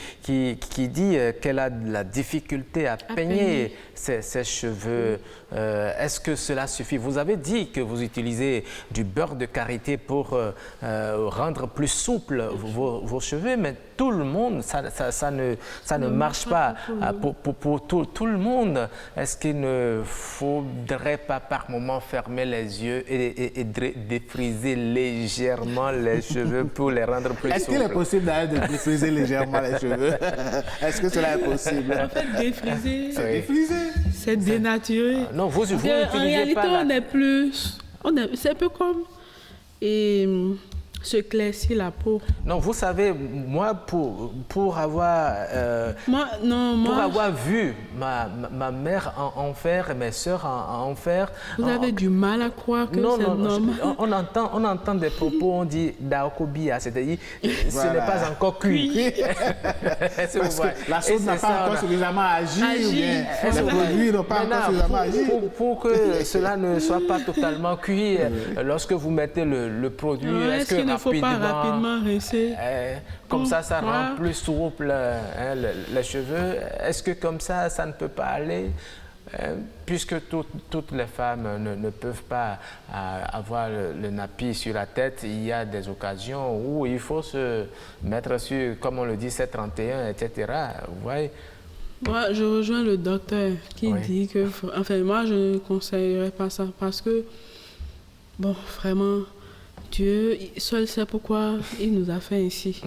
dit qu'elle a de la difficulté à peigner ses cheveux. Est-ce que cela suffit? Vous avez dit que vous utilisez du beurre de karité pour rendre plus souple vos cheveux, mais tout le monde, ça ne marche pas pour tout le monde. Est-ce qu'il ne faudrait pas par moment fermer les yeux et défriser légèrement les cheveux pour les rendre plus souples? Est-ce qu'il est possible de défriser légèrement les cheveux? Est-ce que cela est possible? En fait, défriser, c'est défriser. C'est dénaturé. Non, vous en réalité, on est plus... C'est un peu comme... se claircir la peau. Non, vous savez, moi, pour avoir avoir vu ma mère en faire et mes soeurs en faire... Vous avez du mal à croire que c'est normal. On entend des propos, on dit « daokobia », c'est-à-dire ce n'est pas encore cuit. Parce que la sauce n'a pas encore suffisamment agi, ou bien les produits n'ont pas encore suffisamment agi. Pour que cela ne soit pas totalement cuit, lorsque vous mettez le produit, est-ce que il ne faut pas rapidement rincer. Comme ça rend plus souple les cheveux. Est-ce que comme ça ne peut pas aller? Puisque toutes les femmes ne peuvent pas avoir le nappy sur la tête, il y a des occasions où il faut se mettre sur, comme on le dit, 731, etc. Vous voyez? Moi, je rejoins le docteur qui dit que... Enfin, moi, je ne conseillerais pas ça parce que, bon, vraiment... Dieu seul sait pourquoi il nous a fait ainsi.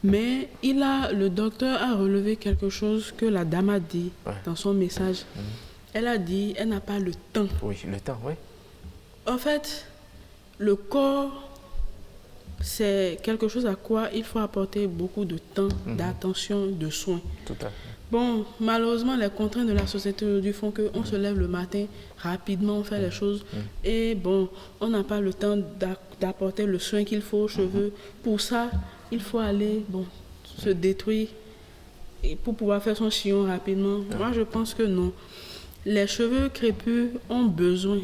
Mais le docteur a relevé quelque chose que la dame a dit dans son message. Elle a dit, elle n'a pas le temps. Oui, le temps, oui. En fait, le corps, c'est quelque chose à quoi il faut apporter beaucoup de temps, d'attention, de soins. Tout à fait. Bon, malheureusement, les contraintes de la société aujourd'hui font qu'on se lève le matin, rapidement, on fait les choses. Et bon, on n'a pas le temps d'apporter le soin qu'il faut aux cheveux. Pour ça, il faut aller se détruire et pour pouvoir faire son chignon rapidement. Moi, je pense que non. Les cheveux crépus ont besoin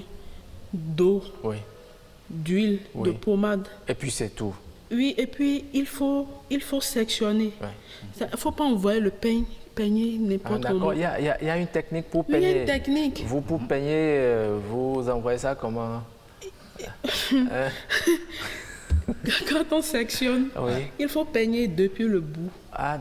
d'eau, d'huile, de pommade. Et puis c'est tout. Oui, et puis il faut sectionner. Il ne faut pas envoyer le peigner n'importe comment. D'accord, il y a une technique pour Oui, il y peigner. a une technique. Vous, pour peigner, vous envoyez ça comment? Quand on sectionne, il faut peigner depuis le bout.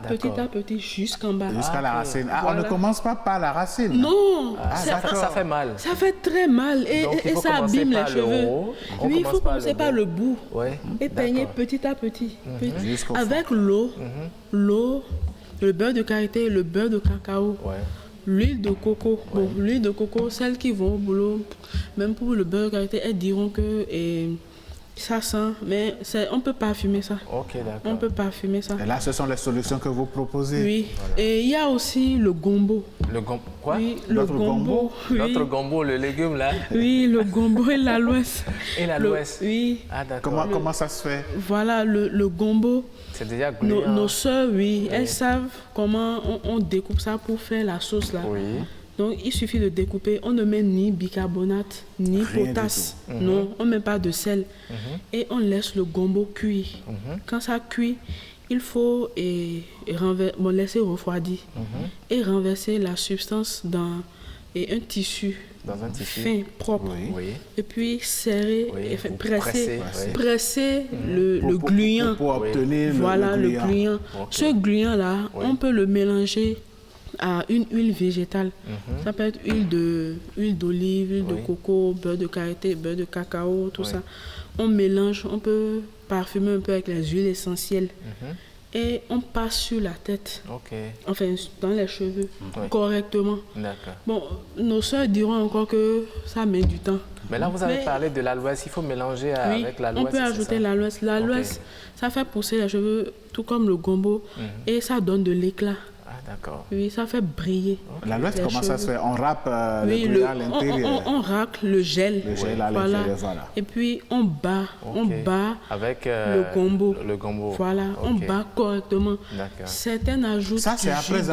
Petit à petit jusqu'en bas. Jusqu'à la racine. On ne commence pas par la racine. Non, ça fait mal. Ça fait très mal et ça abîme les cheveux. Oui, il faut commencer par le bout et peigner petit à petit. Avec l'eau, le beurre de karité, le beurre de cacao, l'huile de coco. Bon, l'huile de coco, celles qui vont au boulot, même pour le beurre de karité, elles diront que ça sent, mais on peut parfumer ça. Ok, d'accord. On peut parfumer ça. Et là, ce sont les solutions que vous proposez. Oui. Et il y a aussi le gombo. Le gombo, quoi? Oui, le gombo. Oui. Notre gombo, le légume là. Oui, le gombo et l'aloès. Et l'aloès. Oui. Ah, d'accord. Comment ça se fait? Voilà, le gombo. C'est déjà gluant. Nos soeurs, elles savent comment on découpe ça pour faire la sauce là. Oui. Donc, il suffit de découper. On ne met ni bicarbonate, ni potasse. Non, on ne met pas de sel. Et on laisse le gombo cuire. Quand ça cuit, il faut laisser refroidir. Et renverser la substance dans un tissu. Dans un tissu fin, propre. Et puis serrer, presser le gluant. Pour obtenir le gluant. Ce gluant-là, on peut le mélanger à une huile végétale. Ça peut être huile d'olive, huile de coco, beurre de karité, beurre de cacao, tout ça. On mélange, on peut parfumer un peu avec les huiles essentielles. Et on passe sur la tête, enfin dans les cheveux, correctement. Bon, nos soeurs diront encore que ça met du temps. Mais là, vous avez parlé de l'aloès, il faut mélanger avec l'aloès. On peut ajouter l'aloès. L'aloès, ça fait pousser les cheveux tout comme le gombo et ça donne de l'éclat. D'accord. Oui, ça fait briller. L'aloès, comment ça se fait? On râpe le gluant à l'intérieur. On râcle le gel. Le gel à l'intérieur, voilà. Et puis on bat avec le gombo. Le gombo. Voilà, on bat correctement. Certaines ajoutent ça, c'est après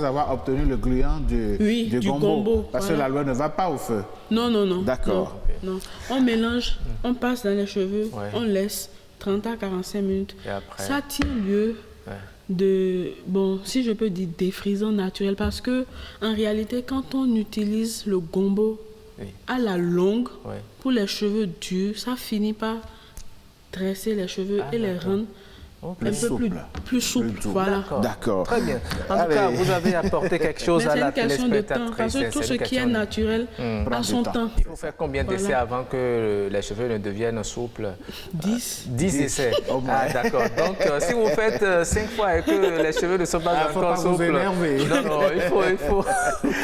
avoir obtenu le gluant du gombo. Parce que l'aloès ne va pas au feu. Non. D'accord. Non. On mélange, on passe dans les cheveux, on laisse 30 à 45 minutes. Et après? Ça tient lieu si je peux dire défrisant naturel, parce que en réalité, quand on utilise le gombo à la longue, pour les cheveux durs, ça finit par dresser les cheveux et les rendre un peu plus souple. Voilà. D'accord. Très bien. En tout cas, vous avez apporté quelque chose à la téléspectatrice. Parce que tout ce qui est naturel a son temps. Il faut faire combien d'essais avant que les cheveux ne deviennent souples? 10. 10 essais. D'accord. Donc, si vous faites 5 fois et que les cheveux ne sont pas encore souples... Vous énerver. Non, il faut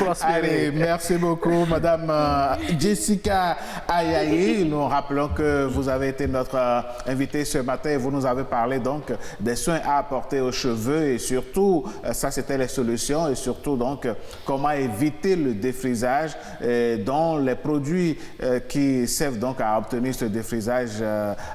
prospérer. Allez, merci beaucoup, Madame Jessica Ayayi. Nous rappelons que vous avez été notre invitée ce matin et vous nous avez parlé donc des soins à apporter aux cheveux et surtout, ça c'était les solutions et surtout donc comment éviter le défrisage dont les produits qui servent donc à obtenir ce défrisage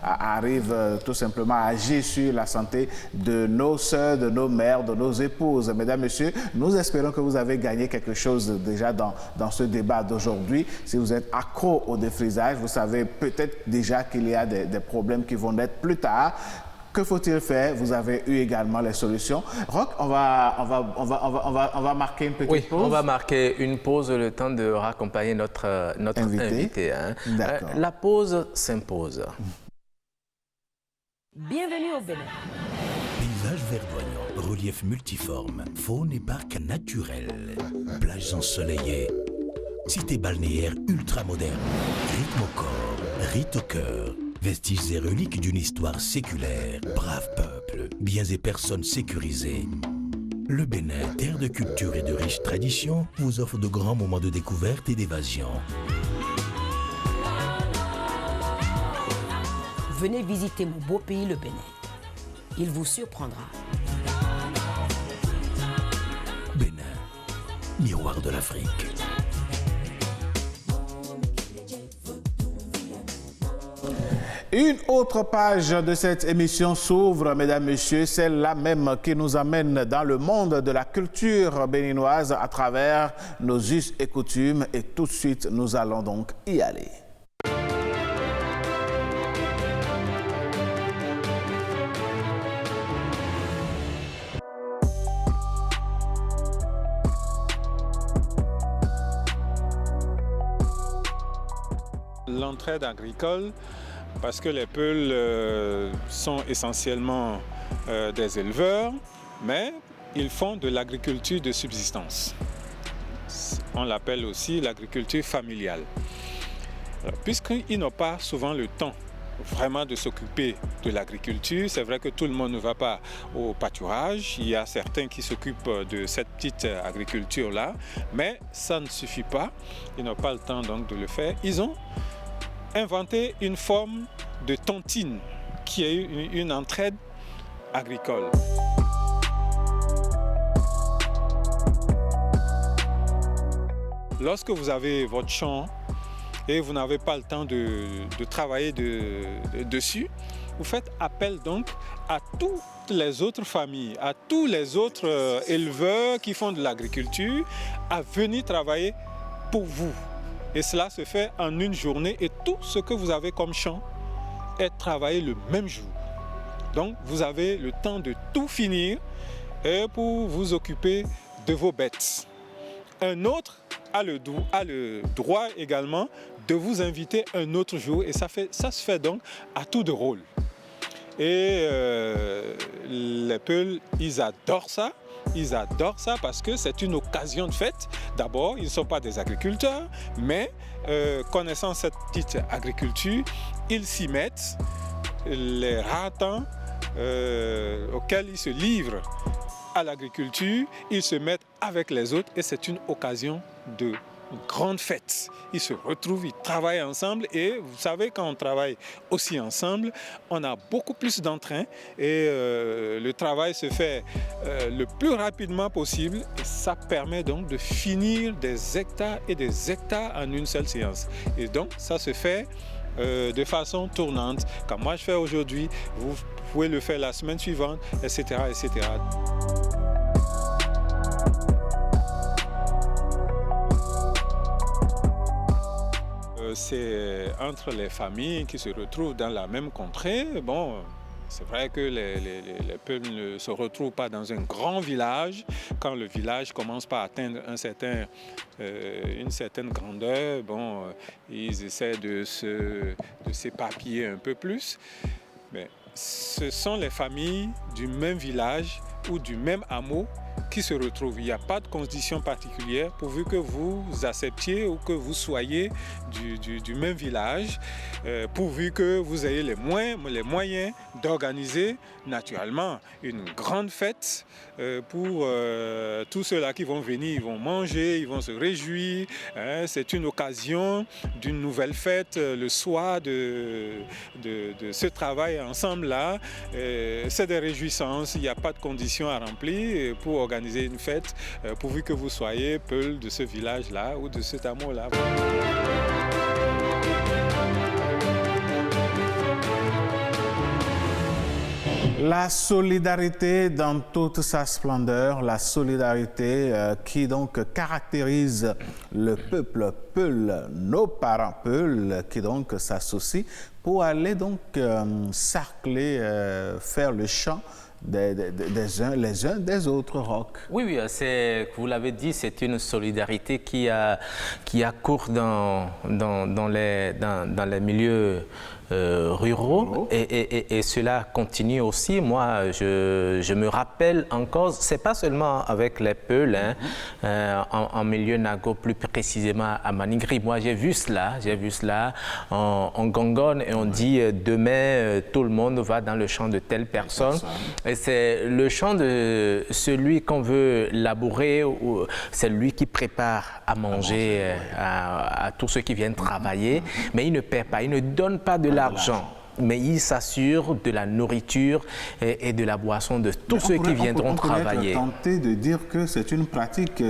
arrivent tout simplement à agir sur la santé de nos sœurs, de nos mères, de nos épouses. Mesdames, Messieurs, nous espérons que vous avez gagné quelque chose déjà dans ce débat d'aujourd'hui. Si vous êtes accro au défrisage, vous savez peut-être déjà qu'il y a des problèmes qui vont naître plus tard. Que faut-il faire? Vous avez eu également les solutions. Roch, on va marquer une petite pause. On va marquer une pause, le temps de raccompagner notre invité. D'accord. La pause s'impose. Bienvenue au Bénin. Paysage verdoyant, relief multiforme, faune et parc naturel, plages ensoleillées, cité balnéaire ultra moderne, rythme au corps, rite au cœur. Vestiges et reliques d'une histoire séculaire. Brave peuple, biens et personnes sécurisées. Le Bénin, terre de culture et de riches traditions, vous offre de grands moments de découverte et d'évasion. Venez visiter mon beau pays, le Bénin. Il vous surprendra. Bénin, miroir de l'Afrique. Une autre page de cette émission s'ouvre, mesdames, messieurs, celle-là même qui nous amène dans le monde de la culture béninoise à travers nos us et coutumes. Et tout de suite, nous allons donc y aller. L'entraide agricole, parce que les Peuls sont essentiellement des éleveurs, mais ils font de l'agriculture de subsistance. On l'appelle aussi l'agriculture familiale. Puisqu'ils n'ont pas souvent le temps vraiment de s'occuper de l'agriculture, c'est vrai que tout le monde ne va pas au pâturage, il y a certains qui s'occupent de cette petite agriculture-là, mais ça ne suffit pas, ils n'ont pas le temps donc de le faire. Ils ont inventé une forme de tontine qui est une entraide agricole. Lorsque vous avez votre champ et vous n'avez pas le temps de travailler dessus, vous faites appel donc à toutes les autres familles, à tous les autres éleveurs qui font de l'agriculture à venir travailler pour vous. Et cela se fait en une journée et tout ce que vous avez comme champ est travaillé le même jour. Donc vous avez le temps de tout finir et pour vous occuper de vos bêtes. Un autre a le droit également de vous inviter un autre jour et ça se fait donc à tour de rôle. Et les Peuls, ils adorent ça. Ils adorent ça parce que c'est une occasion de fête. D'abord, ils ne sont pas des agriculteurs, mais connaissant cette petite agriculture, ils s'y mettent. Les rares temps auxquels ils se livrent à l'agriculture, ils se mettent avec les autres et c'est une occasion de grande fête. Ils se retrouvent, ils travaillent ensemble et vous savez, quand on travaille aussi ensemble, on a beaucoup plus d'entrain et le travail se fait le plus rapidement possible et ça permet donc de finir des hectares et des hectares en une seule séance. Et donc ça se fait de façon tournante. Comme moi je fais aujourd'hui, vous pouvez le faire la semaine suivante, etc., etc. C'est entre les familles qui se retrouvent dans la même contrée. Bon, c'est vrai que les peuples ne se retrouvent pas dans un grand village. Quand le village commence par atteindre une certaine grandeur, bon, ils essaient de s'éparpiller un peu plus. Mais ce sont les familles du même village ou du même hameau qui se retrouvent. Il n'y a pas de condition particulière pourvu que vous acceptiez ou que vous soyez du même village, pourvu que vous ayez les moyens d'organiser naturellement une grande fête pour tous ceux-là qui vont venir. Ils vont manger, ils vont se réjouir. Hein, c'est une occasion d'une nouvelle fête le soir de ce travail ensemble-là. C'est des réjouissances, il n'y a pas de conditions à remplir pour organiser une fête, pourvu que vous soyez Peul de ce village-là ou de cet hameau-là. La solidarité dans toute sa splendeur, la solidarité qui donc caractérise le peuple Peul, nos parents Peul, qui donc s'associent pour aller donc sarcler, faire le chant les uns des autres rocs. Oui, vous l'avez dit, c'est une solidarité qui a cours dans les milieux ruraux et cela continue aussi. Moi, je me rappelle encore, c'est pas seulement avec les Peuls, en milieu nago, plus précisément à Manigri. Moi, j'ai vu cela en Gongone et on dit demain tout le monde va dans le champ de telle personne et c'est le champ de celui qu'on veut labourer ou c'est lui qui prépare à manger à tous ceux qui viennent travailler, mais il ne paie pas, il ne donne pas de l'argent. Mais il s'assure de la nourriture et de la boisson de tous ceux qui viendront travailler. On pourrait être tenté de dire que c'est une pratique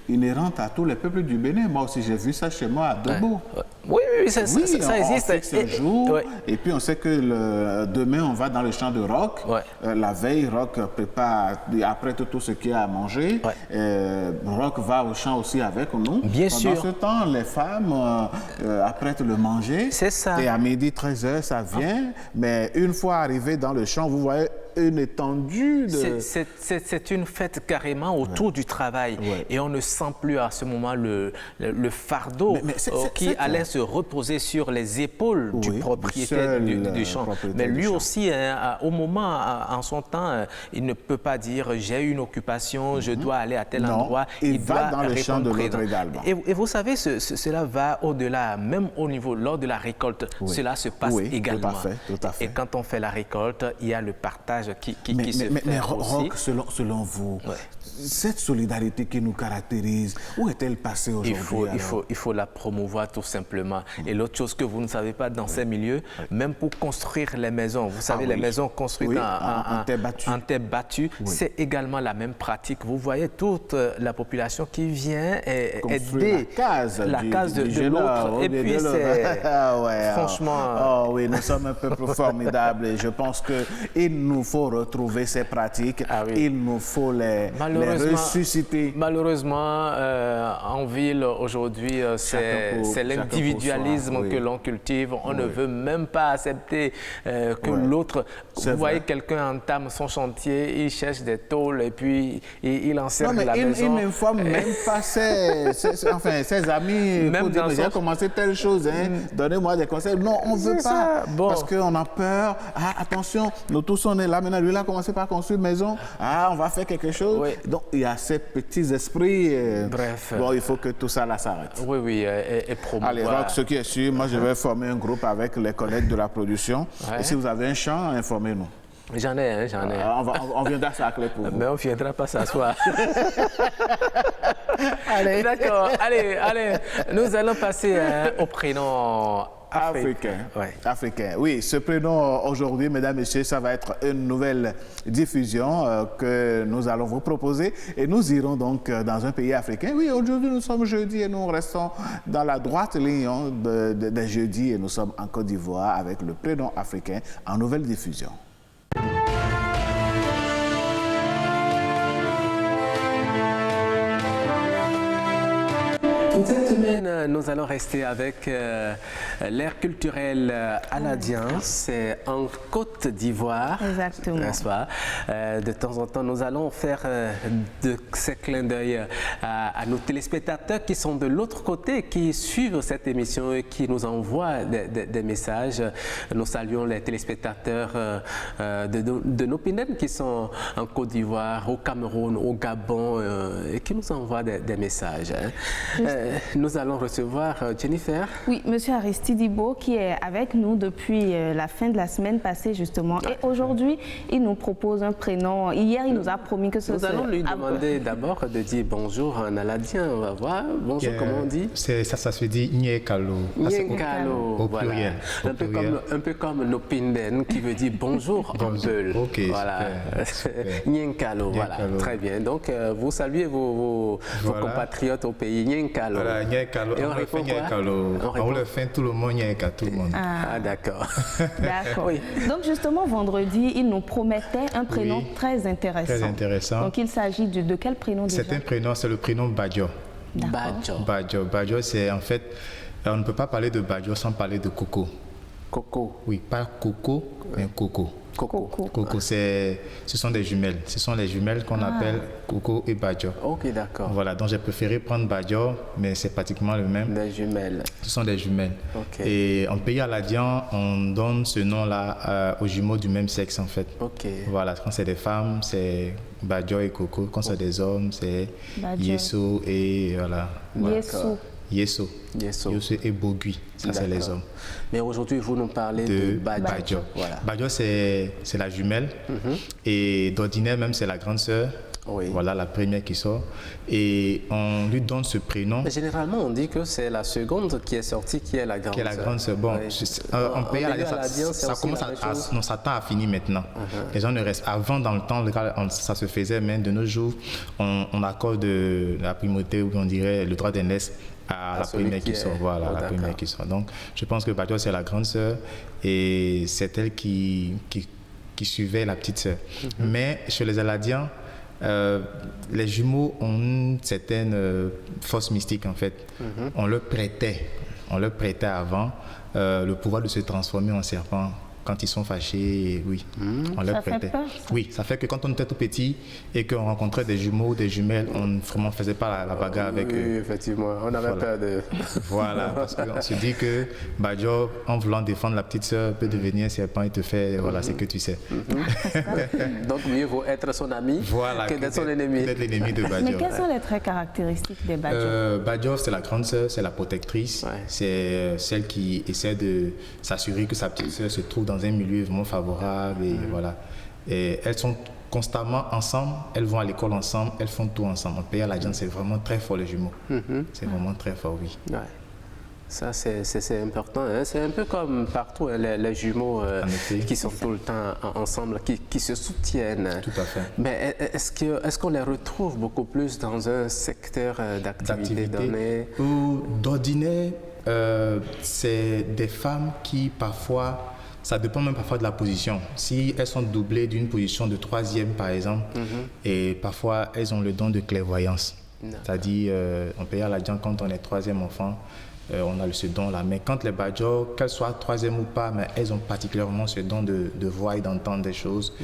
inhérente à tous les peuples du Bénin. Moi aussi, j'ai vu ça chez moi à Debo. Oui, ça existe. On fixe un jour, et puis on sait que demain, on va dans le champ de Roch. La veille, Roch prépare, après tout ce qu'il y a à manger. Roch va au champ aussi avec nous. Bien sûr. Pendant ce temps, les femmes apprêtent le manger. C'est ça. Et à midi, 13h, ça vient. Mais une fois arrivé dans le champ, vous voyez une étendue de... C'est une fête carrément autour du travail. Et on ne sent plus à ce moment le fardeau qui allait se reposer sur les épaules du propriétaire du champ. Mais lui aussi, au moment, en son temps, il ne peut pas dire « j'ai une occupation, je dois aller à tel endroit ». Il va dans le champ de l'autre également. Et vous savez, cela va au-delà, même au niveau, lors de la récolte, cela se passe également. Tout à fait. Et quand on fait la récolte, il y a le partage qui se fait mais aussi. Roch, selon vous, cette solidarité qui nous caractérise, où est-elle passée aujourd'hui? Il faut la promouvoir tout simplement. Et l'autre chose que vous ne savez pas dans ces milieux, même pour construire les maisons, vous savez, les maisons construites en terre battue, c'est également la même pratique. Vous voyez toute la population qui vient aider la case de l'autre. Et puis c'est franchement... oui, nous sommes un peuple formidable et je pense qu'il nous faut retrouver ces pratiques. Il nous faut les ressusciter. Malheureusement, en ville aujourd'hui, c'est l'individualisme que l'on cultive. On ne veut même pas accepter que l'autre... Vous voyez, quelqu'un entame son chantier, il cherche des tôles et puis il encercle la maison. Il n'informe même pas ses amis pour dire j'ai commencé telle chose, donnez-moi des conseils. Non, on ne veut pas parce qu'on a peur. Ah, attention, nous tous on est là maintenant, lui il a commencé par construire une maison. Ah, on va faire quelque chose. Donc il y a ces petits esprits. Bref. Bon, il faut que tout ça là s'arrête. Oui, et promouvoir. Allez, Roch, ce qui est sûr, moi je vais former un groupe avec les collègues de la production. Et si vous avez un champ, informez-nous. J'en ai. On viendra s'accoler pour vous. Mais on ne viendra pas s'asseoir. Allez. D'accord. Allez. Nous allons passer au prénom africain. Oui, ce prénom aujourd'hui, mesdames, messieurs, ça va être une nouvelle diffusion que nous allons vous proposer. Et nous irons donc dans un pays africain. Oui, aujourd'hui, nous sommes jeudi et nous restons dans la droite ligne des jeudis et nous sommes en Côte d'Ivoire avec le prénom africain en nouvelle diffusion. Cette semaine, nous allons rester avec l'ère culturelle aladien. C'est en Côte d'Ivoire. Exactement. N'est-ce pas? De temps en temps, nous allons faire de ces clins d'œil à nos téléspectateurs qui sont de l'autre côté, qui suivent cette émission et qui nous envoient des messages. Nous saluons les téléspectateurs de nos Pinèdes qui sont en Côte d'Ivoire, au Cameroun, au Gabon et qui nous envoient des messages. Nous allons recevoir Jennifer. Oui, Monsieur Aristide Ibo qui est avec nous depuis la fin de la semaine passée justement. Et aujourd'hui, il nous propose un prénom. Hier, il nous a promis que ce serait... Nous allons lui demander d'abord de dire bonjour en aladien. On va voir. Bonjour, comment on dit? Ça se dit Nyekalo. Nyekalo, au voilà. pluriel. Un peu comme nos Pinden qui veut dire bonjour en Peul. Ok, voilà. Nyekalo, voilà. Très bien. Donc, vous saluez vos compatriotes au pays Nyekalo. Voilà, Nyekalo. Et on répond quoi? On le fait tout le monde, Nyeka, tout le monde. Ah, d'accord. D'accord. Oui. Donc justement, vendredi, il nous promettait un prénom très intéressant. Très intéressant. Donc il s'agit de quel prénom déjà? C'est un prénom, c'est le prénom Badjo. Badjo. Badjo, c'est en fait, on ne peut pas parler de Badjo sans parler de Coco. Coco. Oui, pas Coco, mais Coco. Coco, ce sont des jumelles. Ce sont les jumelles qu'on appelle Coco et Badjo. Ok, d'accord. Voilà, donc j'ai préféré prendre Badjo, mais c'est pratiquement le même. Des jumelles. Ce sont des jumelles. Okay. Et en pays aladian, on donne ce nom-là aux jumeaux du même sexe, en fait. Ok. Voilà, quand c'est des femmes, c'est Badjo et Coco. Quand c'est des hommes, c'est Yeso et voilà. Yeso et Bogui, ça c'est les hommes. Mais aujourd'hui, vous nous parlez de Badjo. Voilà. Badjo, c'est la jumelle. Et d'ordinaire, même, c'est la grande sœur. Oui. Voilà, la première qui sort. Et on lui donne ce prénom. Mais généralement, on dit que c'est la seconde qui est sortie qui est la grande sœur. Qui est la grande sœur. Bon, on paye ça commence non, ça tend à finir maintenant. Les gens ne restent. Avant, dans le temps, ça se faisait, mais de nos jours, on accorde la primauté, ou on dirait le droit d'aînesse à la première qui sort. Voilà, la première qui sort. Donc, je pense que Badjo, c'est la grande sœur et c'est elle qui suivait la petite sœur. Mais chez les Aladiens, les jumeaux ont une certaine force mystique, en fait. On leur prêtait avant le pouvoir de se transformer en serpent. Quand ils sont fâchés, oui, on leur prêtait. Ça fait peur, ça. Oui, ça fait que quand on était tout petit et qu'on rencontrait des jumeaux ou des jumelles, on ne vraiment faisait pas la bagarre avec eux. Oui, effectivement, on avait peur de... Voilà, parce qu'on se dit que Badjo, en voulant défendre la petite sœur, peut devenir un serpent et te faire, voilà, c'est que tu sais. Donc mieux vaut être son ami que d'être son ennemi. D'être l'ennemi de Badjo. Mais quels sont les traits caractéristiques des Badjo? Badjo, c'est la grande sœur, c'est la protectrice, c'est celle qui essaie de s'assurer que sa petite sœur se trouve dans un milieu vraiment favorable et voilà. Et elles sont constamment ensemble, elles vont à l'école ensemble, elles font tout ensemble. En pays aladian, c'est vraiment très fort les jumeaux. C'est vraiment très fort, oui. Ouais. Ça, c'est important. Hein? C'est un peu comme partout, hein, les jumeaux qui sont tout le temps ensemble, qui se soutiennent. Tout à fait. Mais est-ce qu'on les retrouve beaucoup plus dans un secteur d'activité donné? D'ordinaire, c'est des femmes qui parfois... Ça dépend même parfois de la position. Si elles sont doublées d'une position de troisième, par exemple, et parfois elles ont le don de clairvoyance. C'est-à-dire, en pays aladian, quand on est troisième enfant, on a ce don-là. Mais quand les Badjo, qu'elles soient troisième ou pas, mais elles ont particulièrement ce don de voir et d'entendre des choses.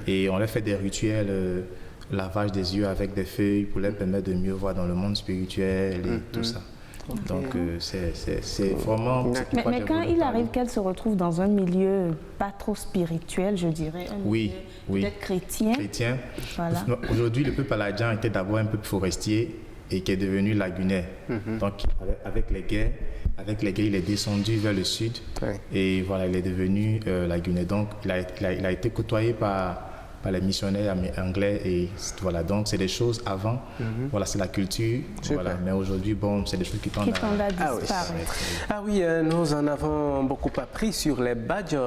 Et on leur fait des rituels, lavage des yeux avec des feuilles pour leur permettre de mieux voir dans le monde spirituel et tout ça. Donc c'est vraiment... Mais quand il arrive qu'elle se retrouve dans un milieu pas trop spirituel, je dirais, un milieu peut-être chrétien. Voilà. Aujourd'hui, le peuple aladien était d'abord un peuple forestier et qui est devenu lagunaire. Donc avec les guerres, il est descendu vers le sud et voilà, il est devenu lagunaire. Donc il a été côtoyé par les missionnaires anglais et voilà, donc c'est des choses avant, voilà, c'est la culture, voilà, mais aujourd'hui, bon, c'est des choses qui tendent à disparaître. Ah oui, nous en avons beaucoup appris sur les Badjo.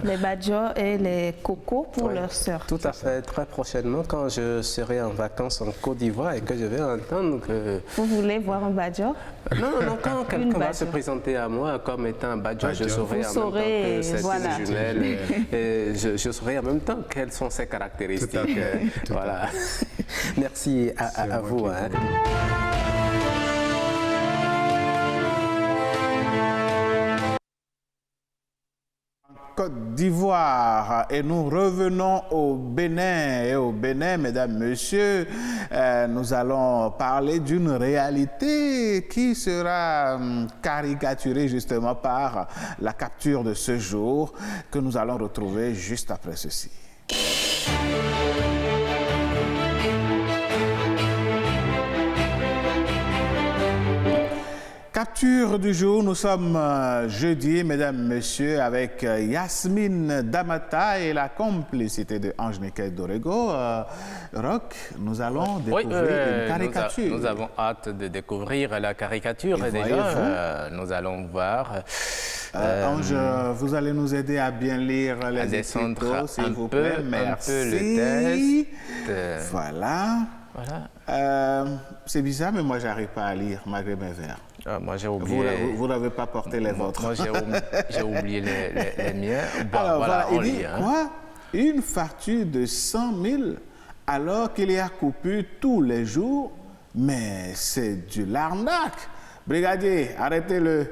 Les Badjo et les Coco pour leurs sœurs. Tout à fait, très prochainement, quand je serai en vacances en Côte d'Ivoire et que je vais entendre que... Vous voulez voir un Badjo? Non, quand quelqu'un va se présenter à moi comme étant un Badjo, je saurai en même temps que c'est une jumelle et je saurai en même temps quelles sont ses caractéristiques. Voilà. Merci à vous. Côte d'Ivoire et nous revenons au Bénin. Et au Bénin, mesdames, messieurs, nous allons parler d'une réalité qui sera caricaturée justement par la capture de ce jour que nous allons retrouver juste après ceci. Capture du jour, nous sommes jeudi, mesdames, messieurs, avec Yasmine Damata et la complicité de Ange Nickel Dorego. Roch, nous allons découvrir une caricature. Nous avons hâte de découvrir la caricature et déjà, nous allons voir. Ange, vous allez nous aider à bien lire les écriteaux, s'il vous plaît. Merci. Un peu le texte. Voilà. C'est bizarre, mais moi, j'arrive pas à lire malgré mes vers. Moi, j'ai oublié. Vous n'avez pas porté les vôtres. Moi, j'ai oublié les miens. Bon, alors, voilà, on il dit lit. Quoi? Une facture de 100 000 alors qu'il y a coupure tous les jours? Mais c'est de l'arnaque. Brigadier, arrêtez-le.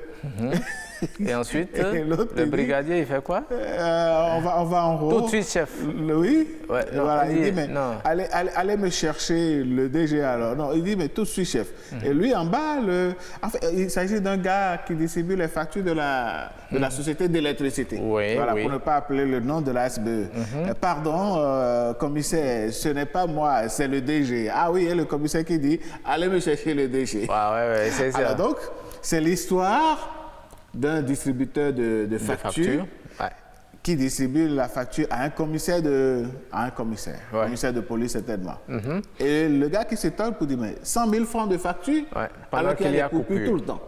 Et ensuite, le brigadier, il fait quoi? On va en haut. Tout de suite, chef. Oui. Ouais, non, voilà, il dit, mais non. allez me chercher le DG alors. Non, il dit, mais tout de suite, chef. Et lui, en bas, en fait, il s'agit d'un gars qui distribue les factures de la société d'électricité. Oui, voilà, oui. pour ne pas appeler le nom de la SBE. Pardon, commissaire, ce n'est pas moi, c'est le DG. Ah oui, et le commissaire qui dit, allez me chercher le DG. Ah ouais, c'est ça. Alors donc, c'est l'histoire d'un distributeur de factures qui distribue la facture à un commissaire commissaire de police certainement. Et le gars qui s'étonne pour dire, mais 100 000 francs de facture, alors qu'il y a des coupures tout le temps.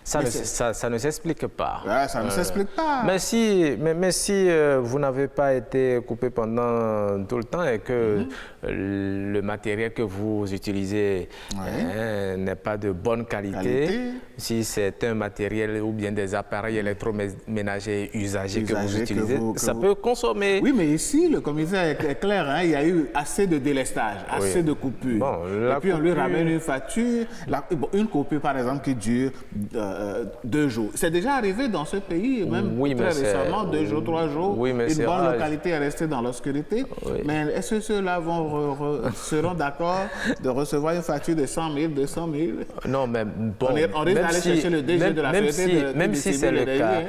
Ça ne s'explique pas. Ouais, ça ne s'explique pas. Mais si vous n'avez pas été coupé pendant tout le temps et que le matériel que vous utilisez n'est pas de bonne qualité, si c'est un matériel ou bien des appareils électroménagers usagés que vous utilisez, ça peut consommer. Oui, mais ici, le commissaire est clair, hein, il y a eu assez de délestage, assez de coupures. Bon, et puis on lui ramène une facture, une coupure par exemple qui dure 2 jours. C'est déjà arrivé dans ce pays, même très récemment, 2 jours, 3 jours. Oui, mais une bonne localité est restée dans l'obscurité. Mais est-ce que ceux-là seront d'accord de recevoir une facture de 100 000, 200 000? Non, mais bon, on risque d'aller chercher le DG de la société. Même si c'est le cas,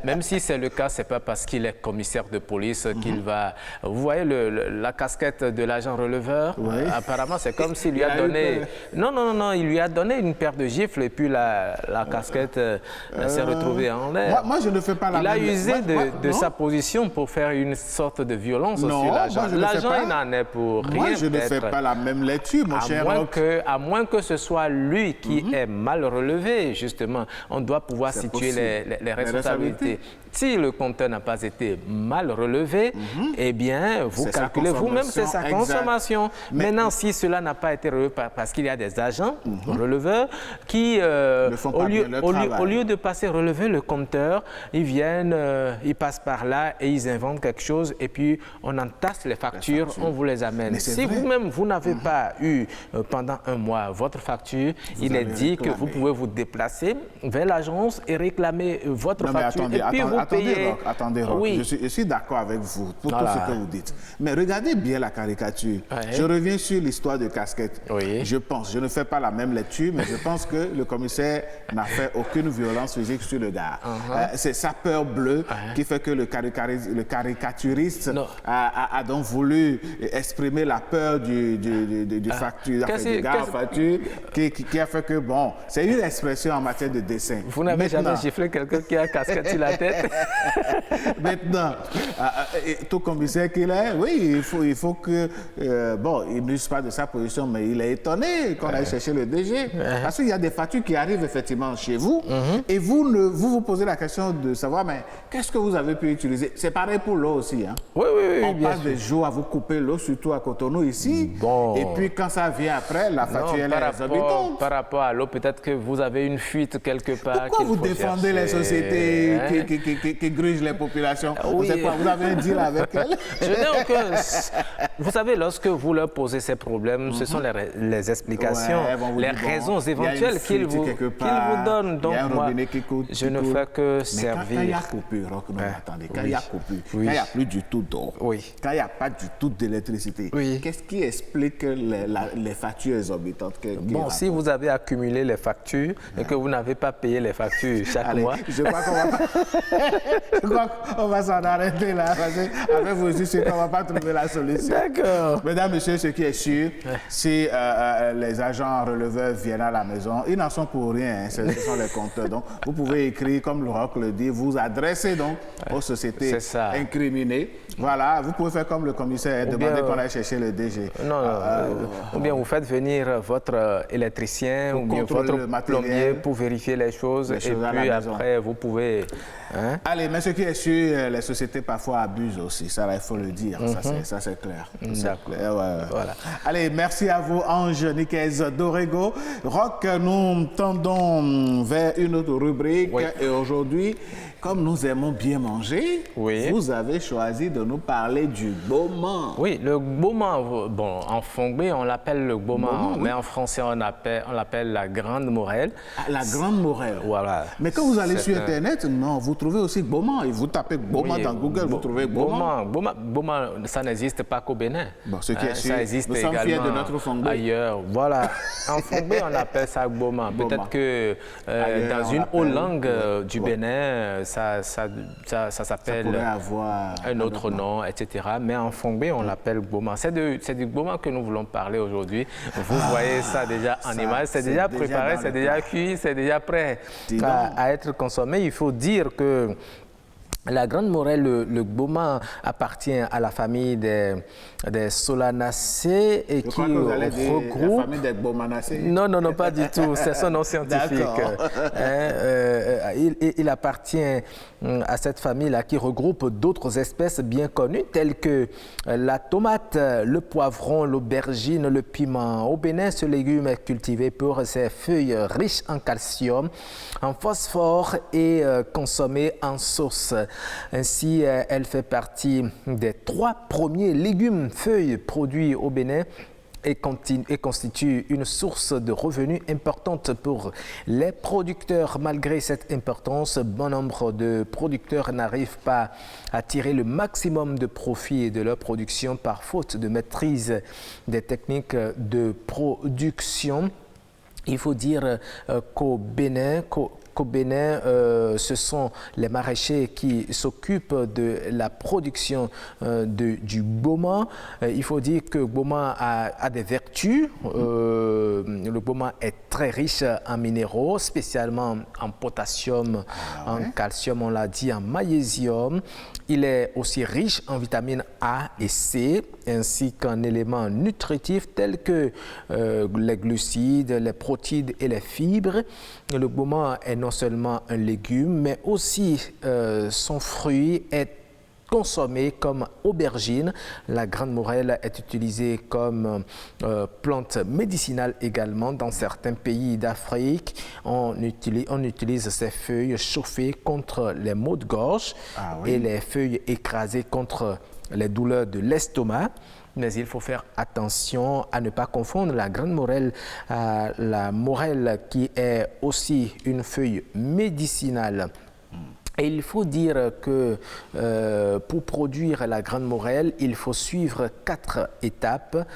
même si c'est le cas, c'est pas parce qu'il est commissaire de police qu'il va. Vous voyez la casquette de l'agent releveur. Apparemment, c'est comme s'il lui a donné. Non, il lui a donné une paire de gifles et puis la casquette s'est retrouvée en l'air. Moi, je ne fais pas la même. Il a usé de sa position pour faire une sorte de violence sur l'agent. L'agent, il n'en est pour rien. Moi, je ne fais pas la même lecture, mon cher Roch. À moins que ce soit lui qui est mal relevé, justement. On doit pouvoir situer les responsabilités. Si le compteur n'a pas été mal relevé, eh bien, vous calculez vous-même, c'est sa consommation. Maintenant, si cela n'a pas été relevé parce qu'il y a des agents releveurs qui, au lieu de passer relever le compteur, ils viennent, ils passent par là et ils inventent quelque chose et puis on entasse les factures, on vous les amène. Si vous-même, vous n'avez pas eu pendant 1 mois votre facture, il est dit que vous pouvez vous déplacer vers l'agence et réclamer votre facture. Et puis vous payez. Attendez, Roch. Oui. Je suis d'accord avec vous pour tout ce que vous dites. Mais regardez bien la caricature. Je reviens sur l'histoire de casquette. Je ne fais pas la même lecture, mais je pense que le commissaire n'a fait aucune violence physique sur le gars. C'est sa peur bleue qui fait que le caricaturiste a donc voulu exprimer la peur du gars en facture qui a fait que, bon, c'est une expression en matière de dessin. Vous n'avez jamais giflé quelqu'un qui a casquette sur la tête? Maintenant, tout commissaire qu'il est, oui, il faut que, bon, il n'use pas de sa position, mais il est étonné qu'on aille chercher le DG. Parce qu'il y a des factures qui arrivent effectivement chez vous et vous posez la question de savoir, mais qu'est-ce que vous avez pu utiliser? C'est pareil pour l'eau aussi. Hein? Oui, on passe des jours à vous couper l'eau, surtout à Cotonou ici. Bon. Et puis quand ça vient après, la facture elle est exorbitante. Par rapport à l'eau, peut-être que vous avez une fuite quelque part. Pourquoi vous défendez les sociétés qui grugent les populations? Vous savez quoi, vous avez un deal avec elles? Je n'ai aucun. Vous savez, lorsque vous leur posez ces problèmes, ce sont les explications, les raisons éventuelles qu'ils vous donnent. Donc moi, je ne fais que servir. Quand il y a coupure, attendez, quand il y a coupure, quand il n'y a plus du tout d'eau, quand il n'y a pas du tout d'électricité, qu'est-ce qui explique les factures exorbitantes? Bon, si vous avez accumulé les factures et que vous n'avez pas payé les factures chaque mois... Je crois qu'on va s'en arrêter là, parce qu'avec vous aussi, on ne va pas trouver la solution. D'accord. Mesdames, Messieurs, ce qui est sûr, si les agents releveurs viennent à la maison, ils n'en sont pour rien, ce sont les compteurs. Donc, vous pouvez écrire, comme le Roch le dit, vous adressez donc aux sociétés incriminées. Voilà, vous pouvez faire comme le commissaire, demander qu'on aille chercher le DG. Ou bien vous faites venir votre électricien ou bien votre plombier pour vérifier les choses et puis après vous pouvez Hein? Allez, mais ce qui est sûr, les sociétés parfois abusent aussi, ça il faut le dire, ça c'est clair. Voilà. Allez, merci à vous Ange Nicaise Dorego. Rock, nous tendons vers une autre rubrique et aujourd'hui, comme nous aimons bien manger, vous avez choisi de nous parler du Gboma. Oui, le Gboma, bon, en Fongbé, on l'appelle le Gboma, mais en français, on l'appelle la Grande Morelle. Ah, la Grande Morelle. Voilà. Mais quand vous allez sur Internet, non, vous trouvez aussi Gboma. Et vous tapez Gboma dans Google, vous trouvez Gboma. Gboma, ça n'existe pas qu'au Bénin. Bon, ce qui est sûr, ça existe nous sommes fiers également de notre Fongbé. Ailleurs. Voilà. En Fongbé, on appelle ça Gboma. Peut-être que dans une autre langue du Bénin, ça s'appelle un autre nom, etc. Mais en Fongbé, on l'appelle Gboma. C'est du Gboma que nous voulons parler aujourd'hui. Vous voyez ça déjà en image. C'est déjà préparé, c'est déjà cuit, c'est déjà prêt à être consommé. Il faut dire que la Grande Morelle, le Gboma, appartient à la famille des Solanacées et qui regroupe... La famille des Gbomanacées. Non, pas du tout. C'est son nom scientifique. Il appartient à cette famille-là qui regroupe d'autres espèces bien connues telles que la tomate, le poivron, l'aubergine, le piment. Au Bénin, ce légume est cultivé pour ses feuilles riches en calcium, en phosphore et consommé en sauce. Ainsi, elle fait partie des 3 premiers légumes feuilles produits au Bénin et constitue une source de revenus importante pour les producteurs. Malgré cette importance, bon nombre de producteurs n'arrivent pas à tirer le maximum de profit de leur production par faute de maîtrise des techniques de production. Il faut dire qu'au Bénin, ce sont les maraîchers qui s'occupent de la production du Gboma. Il faut dire que Gboma a des vertus. Le Gboma est très riche en minéraux, spécialement en potassium, en calcium, on l'a dit, en magnésium. Il est aussi riche en vitamines A et C, ainsi qu'en éléments nutritifs tels que les glucides, les protéines et les fibres. Le Gboma est non seulement un légume, mais aussi son fruit est consommée comme aubergine. La Grande Morelle est utilisée comme plante médicinale également dans certains pays d'Afrique. On utilise ces feuilles chauffées contre les maux de gorge et les feuilles écrasées contre les douleurs de l'estomac. Mais il faut faire attention à ne pas confondre la Grande Morelle à la morelle qui est aussi une feuille médicinale. Et il faut dire que pour produire la Grande Morelle, il faut suivre 4 étapes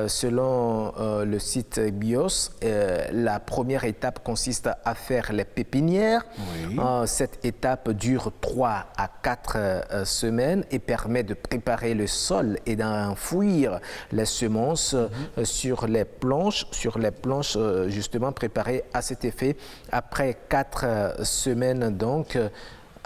selon le site BIOS. La première étape consiste à faire les pépinières. Cette étape dure 3 à 4 semaines et permet de préparer le sol et d'enfouir les semences sur les planches justement préparées à cet effet. Après 4 semaines donc,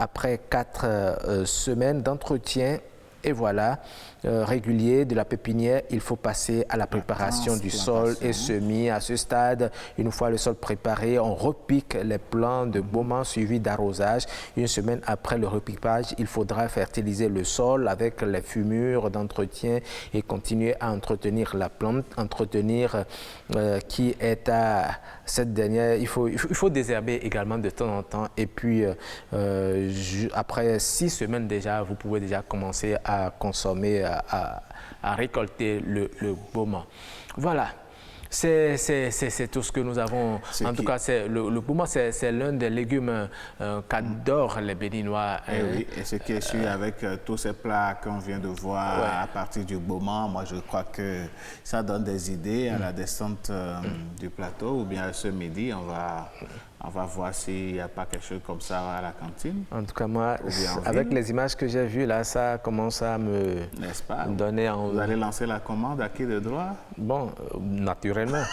après 4 semaines d'entretien et voilà, régulier de la pépinière, il faut passer à la préparation du sol et semis. À ce stade, une fois le sol préparé, on repique les plants de Gboma suivis d'arrosage. Une semaine après le repiquage, il faudra fertiliser le sol avec les fumures d'entretien et continuer à entretenir la plante, qui est à cette dernière. Il faut désherber également de temps en temps et puis après 6 semaines déjà, vous pouvez déjà commencer à consommer, à récolter le Gboma. Voilà. C'est tout ce que nous avons. En tout cas, le Gboma, c'est l'un des légumes qu'adorent les Béninois. Oui, et ce qui est sûr avec tous ces plats qu'on vient de voir à partir du Gboma, moi je crois que ça donne des idées à la descente du plateau, ou bien ce midi, on va voir s'il n'y a pas quelque chose comme ça à la cantine. En tout cas, moi, avec les images que j'ai vues, là, ça commence à me donner envie. Vous allez lancer la commande à qui de droit? Bon, naturellement. naturellement.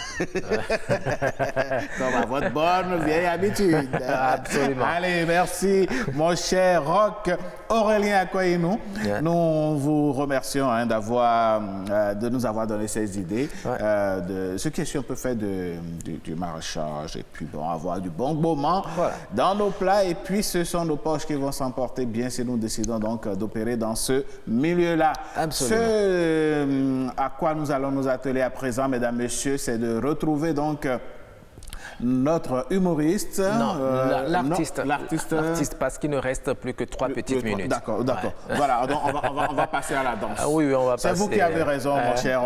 Comme à votre bonne vieille habitude. Absolument. Allez, merci, mon cher Roch Aurélien Akouaïnou. Yeah. Nous vous remercions de nous avoir donné ces idées, de ce qui on peut faire du maraîchage et puis bon, avoir du bon moment dans nos plats. Et puis, ce sont nos poches qui vont s'emporter bien si nous décidons donc d'opérer dans ce milieu-là. Ce à quoi nous allons nous atteler à présent, mesdames, messieurs, c'est de retrouver donc notre humoriste. L'artiste, parce qu'il ne reste plus que 3 petites minutes. D'accord. Voilà, donc on va passer à la danse. Oui, on va passer. C'est vous qui avez raison, mon cher.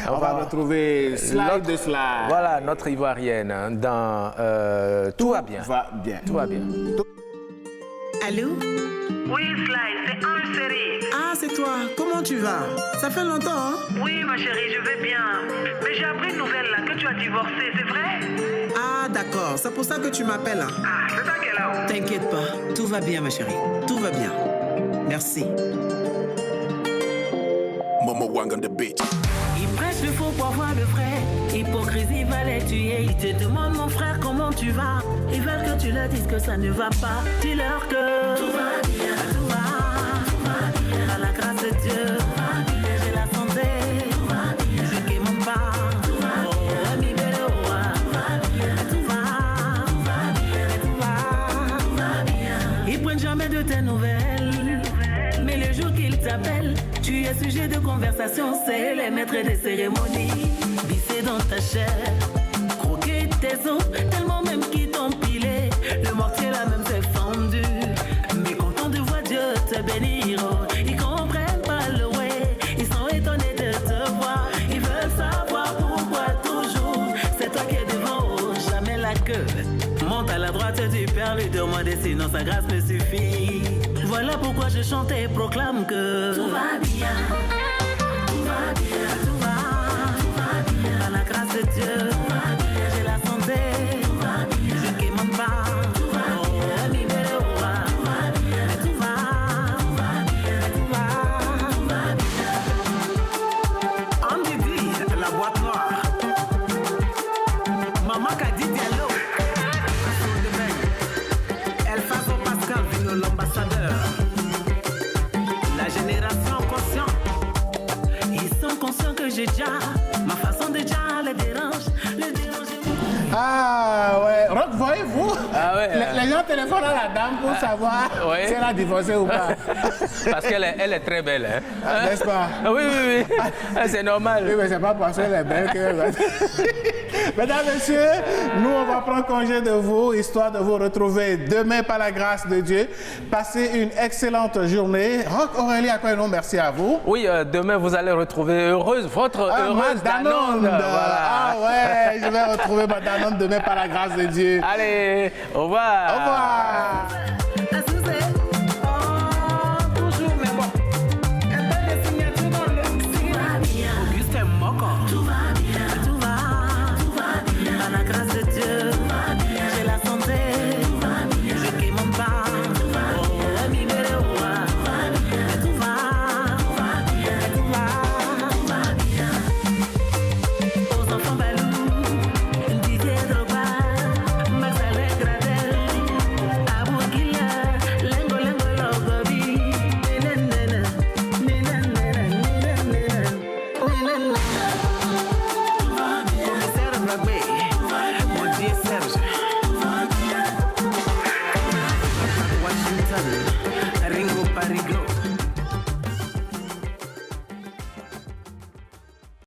On va retrouver Slide de Slide. Voilà, notre Ivoirienne dans Tout va bien. Tout va bien. Allô? Oui, Slide, c'est Anne Série. Ah, c'est toi. Comment tu vas? Ça fait longtemps, hein? Oui, ma chérie, je vais bien. Mais j'ai appris une nouvelle là, que tu as divorcé, c'est vrai? Ah, d'accord. C'est pour ça que tu m'appelles. Ah, c'est ça qu'elle a. T'inquiète pas. Tout va bien, ma chérie. Tout va bien. Merci. Mama Wang on the beat. Ils prêchent le faux pour avoir le vrai. Hypocrisie va les tuer. Ils te demandent, mon frère, comment tu vas. Ils veulent que tu leur dises que ça ne va pas. Dis-leur que tout va bien, tout va bien. Par la grâce de Dieu, tout va bien. J'ai la santé, tout va bien. Je ne m'en pas, tout va bien. Mi belle roi, tout va bien. Tout va bien. Ils prennent jamais de tes nouvelles. Mais le jour qu'ils t'appellent, tu es sujet de conversation. C'est les maîtres des cérémonies. Bisser dans ta chair, croquer tes os, tellement même qu'ils t'ont pilé. Le mortier là même s'est fendu. Mais content de voir Dieu te bénir, ils comprennent pas le way. Ils sont étonnés de te voir. Ils veulent savoir pourquoi toujours c'est toi qui es devant, jamais la queue. Monte à la droite du Père, lui demander sinon sa grâce me suffit. Voilà pourquoi je chante et proclame que tout va bien, tout va bien, tout va bien. Par la grâce de Dieu, tout va bien. J'ai la santé, tout va bien. Je ne quémande pas, tout va bien. Mi belle roi, tout va bien. Tout va bien, tout va bien. Andy D, la boîte noire. Maman Kadi Diallo. Elfazo Pascal Vino, l'ambassadeur. La génération consciente. Ils sont conscients que j'ai déjà ma façon de déjà les dérange. Ah ouais, Roch, voyez-vous, les gens téléphonent à la dame pour savoir si elle a divorcé ou pas. Parce qu'elle est très belle, hein? N'est-ce pas? Oui. C'est normal. Oui, mais c'est pas parce qu'elle est belle que... Mesdames, Messieurs, nous, on va prendre congé de vous, histoire de vous retrouver demain par la grâce de Dieu. Passez une excellente journée. Roch Aurélien Akouaïnou, merci à vous. Oui, demain, vous allez retrouver votre heureuse Danone. Voilà. Ah ouais, je vais retrouver ma Danone demain par la grâce de Dieu. Allez, au revoir. Au revoir.